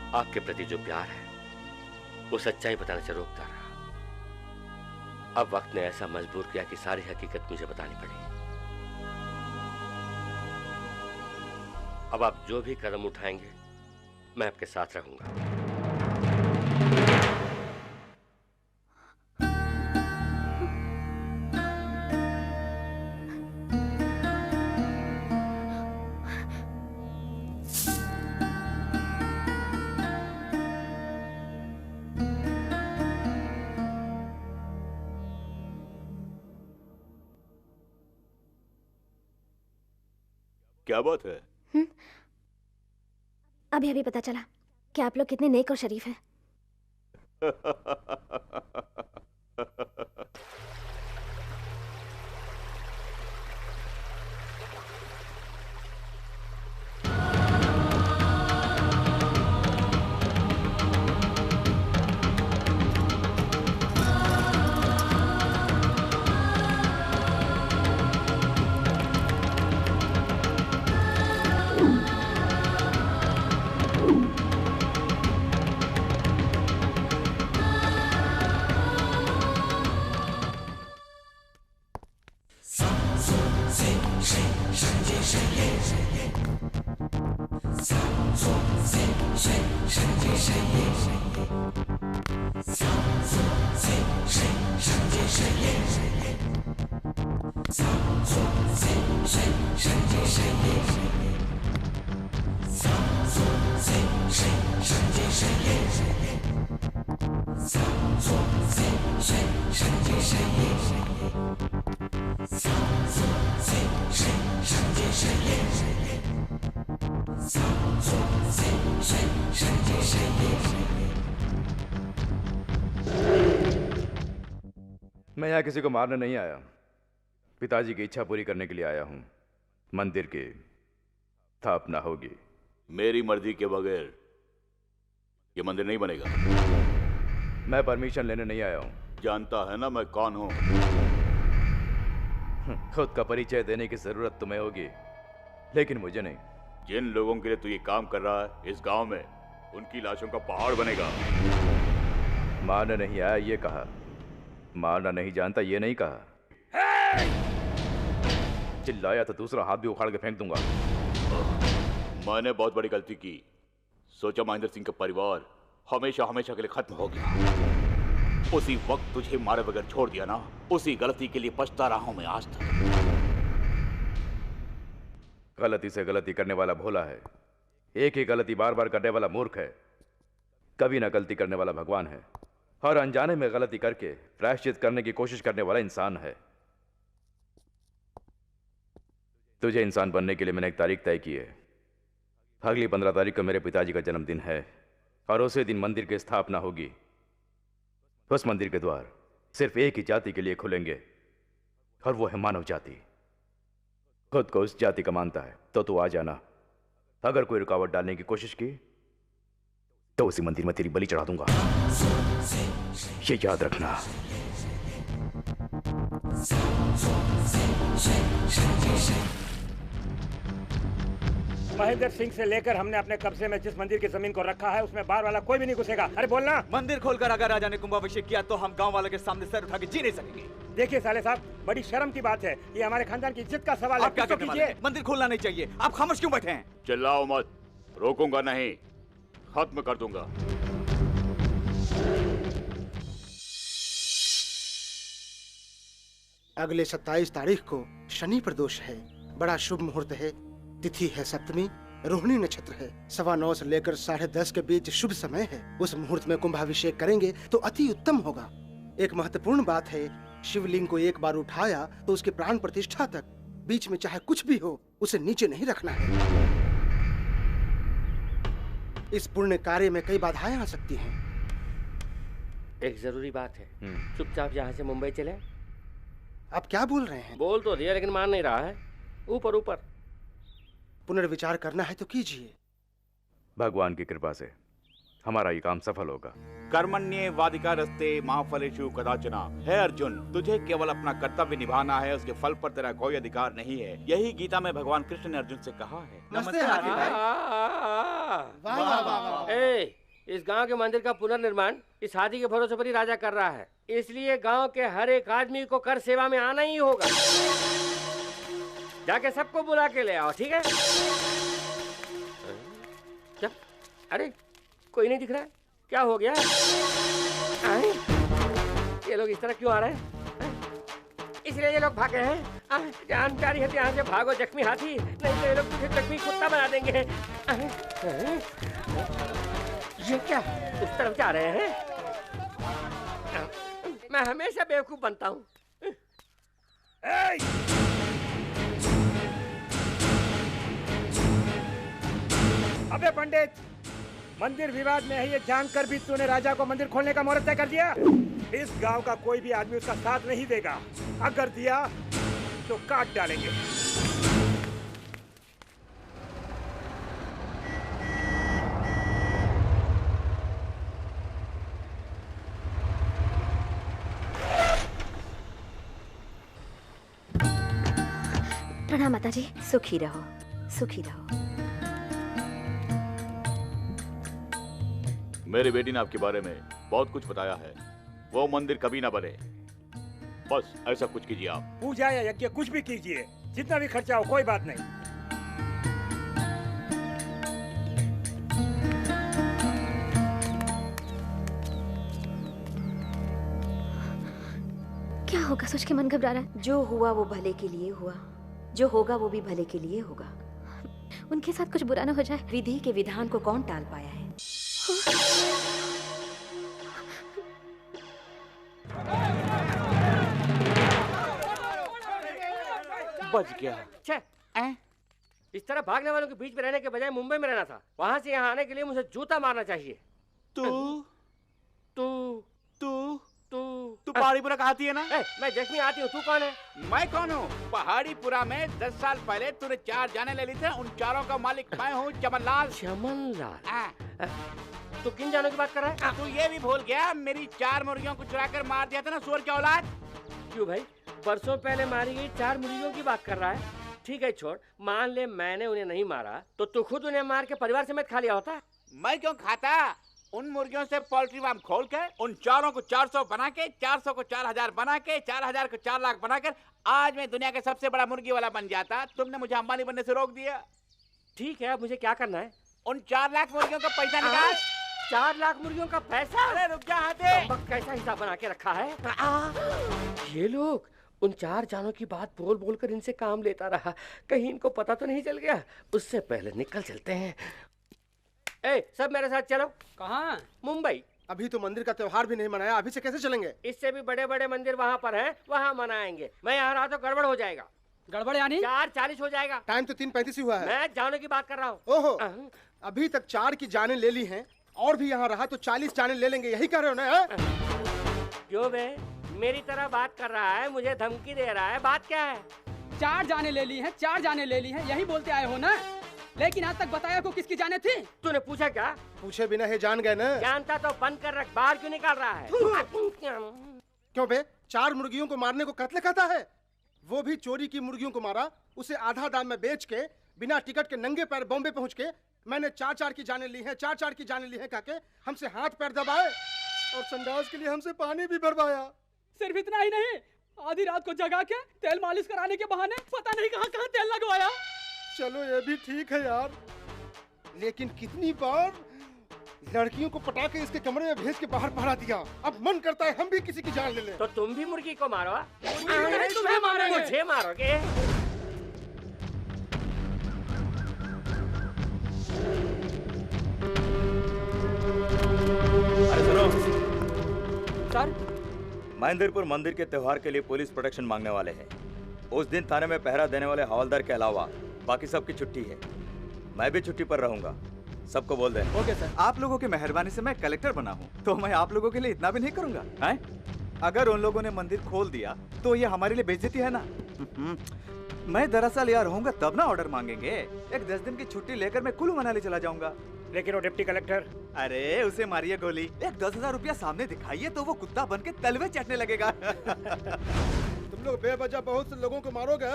Speaker 5: आपके प्रति जो प्यार है वो सच्चाई बताने से रोकता रहा। अब वक्त ने ऐसा मजबूर किया कि सारी हकीकत मुझे बतानी पड़ी। अब आप जो भी कदम उठाएंगे मैं आपके साथ रहूंगा।
Speaker 2: क्या बात है?
Speaker 9: अभी अभी पता चला कि आप लोग कितने नेक और शरीफ हैं।
Speaker 7: मैं यहाँ किसी को मारने नहीं आया, पिताजी की इच्छा पूरी करने के लिए आया हूँ। मंदिर की स्थापना होगी।
Speaker 2: मेरी मर्जी के बगैर ये मंदिर नहीं बनेगा।
Speaker 7: मैं परमिशन लेने नहीं आया हूँ।
Speaker 2: जानता है ना मैं कौन हूँ।
Speaker 7: खुद का परिचय देने की जरूरत तुम्हें होगी, लेकिन मुझे नहीं।
Speaker 2: जिन लोगों के लिए तू ये काम कर रहा है, इस गांव में उनकी लाशों का पहाड़ बनेगा।
Speaker 7: मारने नहीं आया ये कहा, मारना नहीं जानता ये नहीं कहा। चिल्लाया तो दूसरा हाथ भी उखाड़ के फेंक दूंगा।
Speaker 2: मैंने बहुत बड़ी गलती की। सोचा महेंद्र सिंह का परिवार हमेशा हमेशा के लिए खत्म हो गया। उसी वक्त तुझे मारे बगैर छोड़ दिया ना, उसी गलती के लिए पछता रहा हूं मैं आज तक।
Speaker 7: गलती से गलती करने वाला भोला है, एक ही गलती बार बार करने वाला मूर्ख है। कभी ना गलती करने वाला भगवान है, और अनजाने में गलती करके प्रायश्चित करने की कोशिश करने वाला इंसान है। तुझे इंसान बनने के लिए मैंने एक तारीख तय की है। अगली 15 तारीख को मेरे पिताजी का जन्मदिन है, और उसी दिन मंदिर की स्थापना होगी। उस मंदिर के द्वार सिर्फ एक ही जाति के लिए खुलेंगे, और वो है मानव जाति। खुद को उस जाति का मानता है तो तू आ जाना। अगर कोई रुकावट डालने की कोशिश की तो उसी मंदिर में तेरी बलि चढ़ा दूंगा, ये याद रखना।
Speaker 11: महेंद्र सिंह से लेकर हमने अपने कब्जे में जिस मंदिर की जमीन को रखा है उसमें बाहर वाला कोई भी नहीं घुसेगा। अरे बोलना।
Speaker 3: मंदिर खोलकर अगर राजा ने कुंभाभिषेक किया तो हम गांव वालों के सामने सर उठा के जी नहीं सकेंगे।
Speaker 11: देखिए साले साहब, बड़ी शर्म की बात है, ये हमारे खानदान की इज्जत का सवाल है।
Speaker 3: आप क्या करने वाले हैं? मंदिर खोलना नहीं चाहिए। आप खामोश क्यों बैठे हैं?
Speaker 2: चिल्लाओ मत, रोकूंगा नहीं, खत्म कर दूंगा।
Speaker 6: अगले 27 तारीख को शनि प्रदोष है, बड़ा शुभ मुहूर्त है। तिथि है सप्तमी, रोहिणी नक्षत्र है। 9:15 से लेकर 10:30 के बीच शुभ समय है। उस मुहूर्त में कुंभाभिषेक करेंगे तो अति उत्तम होगा। एक महत्वपूर्ण बात है, शिवलिंग को एक बार उठाया तो उसके प्राण प्रतिष्ठा तक बीच में चाहे कुछ भी हो उसे नीचे नहीं रखना है। इस पुण्य कार्य में कई बाधाएं आ सकती हैं।
Speaker 5: एक जरूरी बात है, चुपचाप यहाँ से मुंबई चले।
Speaker 6: आप क्या बोल रहे हैं?
Speaker 5: बोल तो दिया लेकिन मान नहीं रहा है। ऊपर ऊपर
Speaker 6: पुनर्विचार करना है तो कीजिए।
Speaker 7: भगवान की कृपा से हमारा ये काम सफल होगा।
Speaker 2: कर्मण्येवाधिकारस्ते मा फलेषु कदाचन। है अर्जुन, तुझे केवल अपना कर्तव्य निभाना है, उसके फल पर तेरा कोई अधिकार नहीं है। यही गीता में भगवान कृष्ण ने अर्जुन से कहा है।
Speaker 6: नमस्ते हाथी भाई। वाह वाह वाह।
Speaker 5: ए, इस गांव के मंदिर का पुनर्निर्माण इस हाथी के भरोसे पर ही राजा कर रहा है, इसलिए गांव के हर एक आदमी को कर सेवा में आना ही होगा। जाके सबको बुला के ले आओ, ठीक है? क्या? अरे कोई नहीं दिख रहा है, क्या हो गया? ये लोग इस तरह क्यों आ रहे हैं? इसलिए ये लोग भागे हैं। जानकारी है तो यहाँ से भागो जख्मी हाथी, नहीं तो ये लोग तुझे जख्मी कुत्ता बना देंगे। ये क्या उस तरफ जा रहे हैं? मैं हमेशा बेवकूफ बनता हूँ।
Speaker 11: अबे पंडित, मंदिर विवाद में है ये जानकर भी तूने राजा को मंदिर खोलने का मुहूर्त तय कर दिया। इस गांव का कोई भी आदमी उसका साथ नहीं देगा, अगर दिया तो काट डालेंगे।
Speaker 9: प्रणाम माता जी।
Speaker 10: सुखी रहो, सुखी रहो।
Speaker 2: मेरी बेटी ने आपके बारे में बहुत कुछ बताया है। वो मंदिर कभी ना बने, बस ऐसा कुछ कीजिए आप।
Speaker 11: पूजा या यज्ञ कुछ भी कीजिए, जितना भी खर्चा हो कोई बात नहीं।
Speaker 9: क्या होगा सोच के मन घबरा रहा है।
Speaker 10: जो हुआ वो भले के लिए हुआ, जो होगा वो भी भले के लिए होगा।
Speaker 9: उनके साथ कुछ बुरा ना हो जाए।
Speaker 10: विधि के विधान को कौन टाल पाया है?
Speaker 5: बच गया। इस तरह भागने वालों के बीच में रहने के बजाय मुंबई में रहना था। वहां से यहाँ आने के लिए मुझे जूता मारना चाहिए।
Speaker 2: तू
Speaker 5: तू
Speaker 2: तू तू तू पहाड़ीपुरा का हाथी है ना?
Speaker 5: मैं जख्मी हाथी हूँ, तू कौन है?
Speaker 2: मैं कौन हूँ? पहाड़ीपुरा में 10 साल पहले तूने 4 जाने ले ली थे, उन चारों का मालिक मैं हूँ, चमनलाल।
Speaker 5: चमनलाल? तू किन जानों की बात कर रहा है?
Speaker 2: तू ये भी भूल गया, मेरी 4 मुर्गियों को चुरा कर मार दिया था ना, सुअर की औलाद।
Speaker 5: क्यों भाई, परसों पहले मारी गई 4 मुर्गियों की बात कर रहा है? ठीक है छोड़, मान ले मैंने उन्हें नहीं मारा, तो तू खुद उन्हें मार के परिवार समेत खा लिया होता।
Speaker 2: मैं क्यों खाता? उन मुर्गियों से पोल्ट्री फार्म खोल के, उन चारों को 400 बना के, 400 को 4000 बना के, 4000 को 4 लाख बनाकर आज मैं दुनिया का सबसे बड़ा मुर्गी वाला बन जाता। तुमने मुझे अंबानी बनने से रोक दिया।
Speaker 5: ठीक है, अब मुझे क्या करना है?
Speaker 2: उन 4 लाख मुर्गियों का पैसा निकाल।
Speaker 5: 4 लाख मुर्गियों का पैसा?
Speaker 2: अरे रुक जा हाथी।
Speaker 5: कैसा हिसाब बना के रखा है? ये लोग उन 4 जानों की बात बोल बोल कर इनसे काम लेता रहा, कहीं इनको पता तो नहीं चल गया। उससे पहले निकल चलते हैं। सब मेरे साथ चलो।
Speaker 14: कहाँ?
Speaker 5: मुंबई।
Speaker 6: अभी तो मंदिर का त्योहार भी नहीं मनाया, अभी से कैसे चलेंगे?
Speaker 5: इससे भी बड़े बड़े मंदिर वहाँ पर हैं, वहाँ मनाएंगे। मैं यहाँ रहा तो गड़बड़ हो जाएगा।
Speaker 14: गड़बड़ यानी?
Speaker 5: 4:40 हो जाएगा।
Speaker 6: टाइम तो 3:35 ही हुआ है।
Speaker 5: मैं जाने की बात कर रहा हूँ।
Speaker 6: ओहो, अभी तक 4 की जाने ले ली हैं, और भी यहाँ रहा तो 40 जाने ले लेंगे, यही कह रहे हो ना?
Speaker 5: क्यों बे, मेरी तरह बात कर रहा है, मुझे धमकी दे रहा है, बात क्या है?
Speaker 14: 4 जाने ले ली हैं, 4 जाने ले ली हैं, यही बोलते आए हो ना? लेकिन आज तक बताया को किसकी जाने थी?
Speaker 5: तूने पूछा क्या?
Speaker 6: पूछे बिना ही जान गए ना?
Speaker 5: जानता तो बंद कर रख, बाहर क्यों निकाल रहा है?
Speaker 6: क्यों बे, 4 मुर्गियों को मारने को कत्ल कहता है? वो भी चोरी की मुर्गियों को मारा, उसे आधा दाम में बेच के, बिना टिकट के नंगे पैर बॉम्बे पहुंच के, मैंने 4-4 की जाने ली है, 4-4 की जाने ली है कहके हमसे हाथ पैर दबाए और संडास के लिए हमसे पानी भी भरवाया।
Speaker 14: सिर्फ इतना ही नहीं, आधी रात को जगा के तेल मालिश कराने के बहाने पता नहीं कहाँ कहाँ तेल लगवाया।
Speaker 6: चलो ये भी ठीक है यार, लेकिन कितनी बार लड़कियों को पटा के इसके कमरे में भेज के बाहर पड़ा दिया। अब मन करता है हम भी किसी की जान ले लें।
Speaker 5: तो तुम भी मुर्गी को मारो।
Speaker 14: तुम्हें मारेंगे।
Speaker 5: मुझे मारोगे?
Speaker 7: अरे सुनो
Speaker 14: सर,
Speaker 7: महेंद्रपुर मंदिर के त्योहार के लिए पुलिस प्रोटेक्शन मांगने वाले हैं। उस दिन थाने में पहरा देने वाले हवलदार के अलावा बाकी सबकी छुट्टी है। मैं भी छुट्टी पर रहूंगा, सबको बोल दें।
Speaker 3: Okay sir. आप लोगों की मेहरबानी से मैं कलेक्टर बना हूँ, तो मैं आप लोगों के लिए इतना भी नहीं करूंगा हैं? अगर उन लोगों ने मंदिर खोल दिया तो ये हमारे लिए बेइज्जती है ना। मैं दरअसल यहाँ रहूंगा तब ना ऑर्डर मांगेंगे। एक 10 दिन की छुट्टी लेकर मैं कुल्लू मनाली चला जाऊंगा।
Speaker 11: लेकिन वो डिप्टी कलेक्टर,
Speaker 3: अरे उसे मारिए गोली। एक 10,000 रुपया सामने दिखाइए तो वो कुत्ता बन के तलवे चाटने लगेगा।
Speaker 6: तुम लोग बेवजह बहुत से लोगों को मारोगे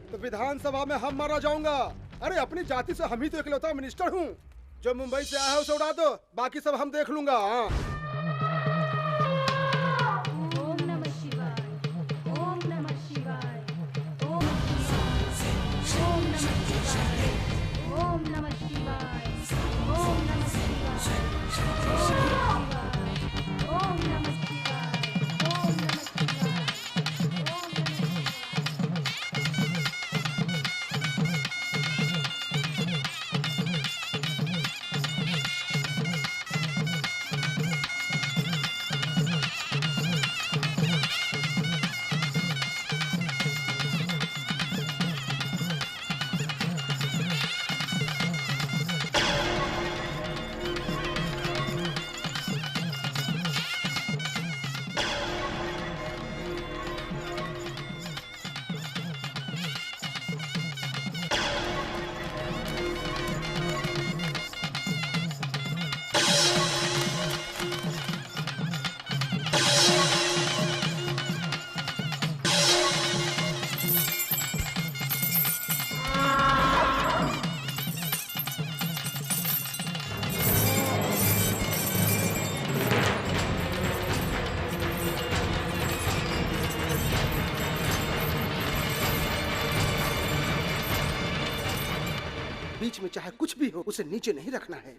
Speaker 6: तो विधानसभा में हम मारा जाऊंगा। अरे अपनी जाति से हम ही तो इकलौता मिनिस्टर हूँ। जो मुंबई से आया है उसे उड़ा दो, बाकी सब हम देख लूंगा।
Speaker 12: ओम नमः शिवाय, ओम नमः शिवाय, ओम नमः शिवाय, ओम नमः शिवाय, ओम नमः शिवाय, ओम नमः शिवाय, ओम नमः शिवाय।
Speaker 6: बीच में चाहे कुछ भी हो उसे नीचे नहीं रखना है।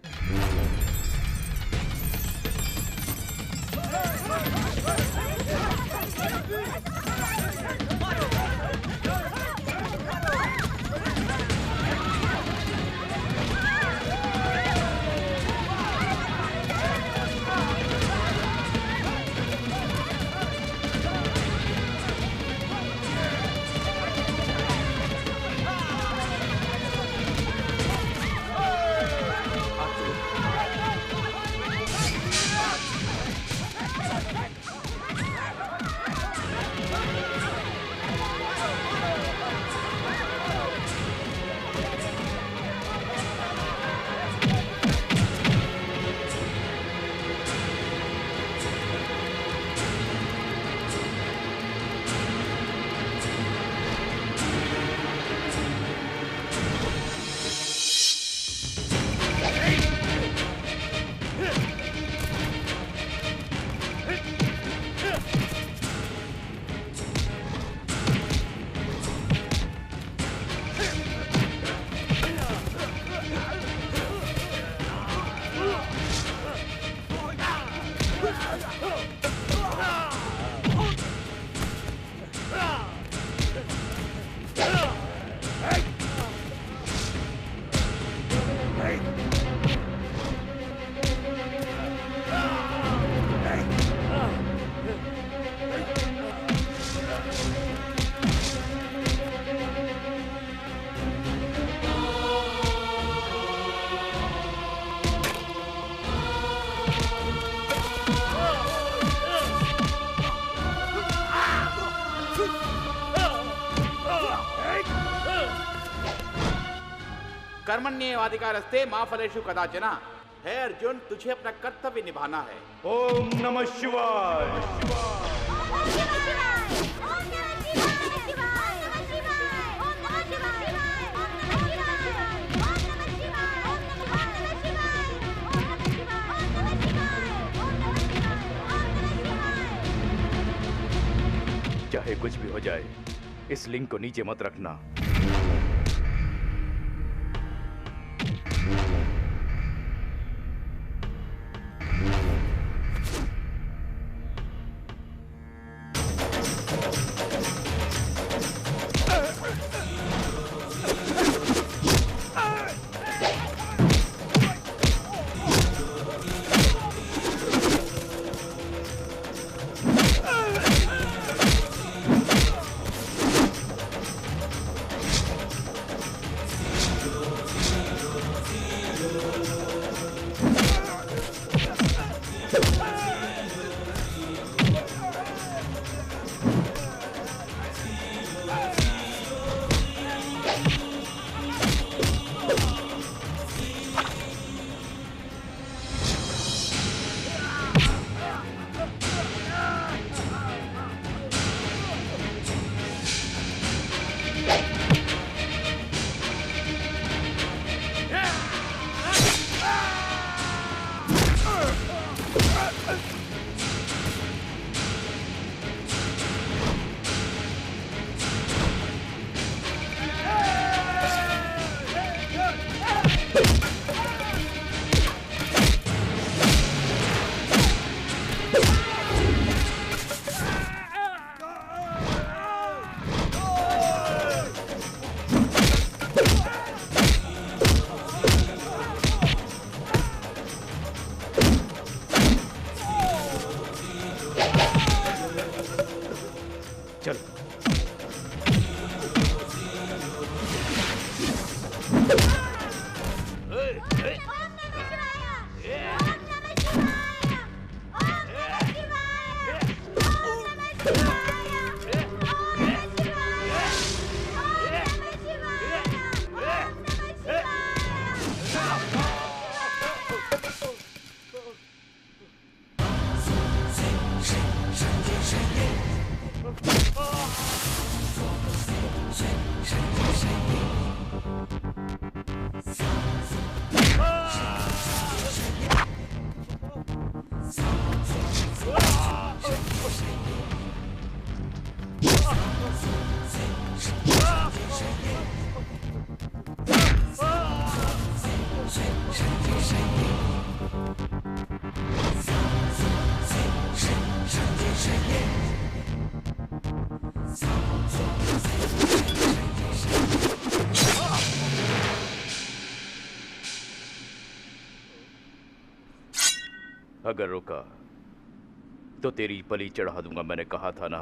Speaker 2: कर्मण्येवाधिकारस्ते मा फलेषु कदाचन। है अर्जुन, तुझे अपना कर्तव्य निभाना है।
Speaker 7: ओम नमः शिवाय।
Speaker 3: चाहे
Speaker 7: चाहे कुछ भी हो जाए, इस लिंक को नीचे मत रखना। अगर रुका तो तेरी बलि चढ़ा दूंगा, मैंने कहा था ना।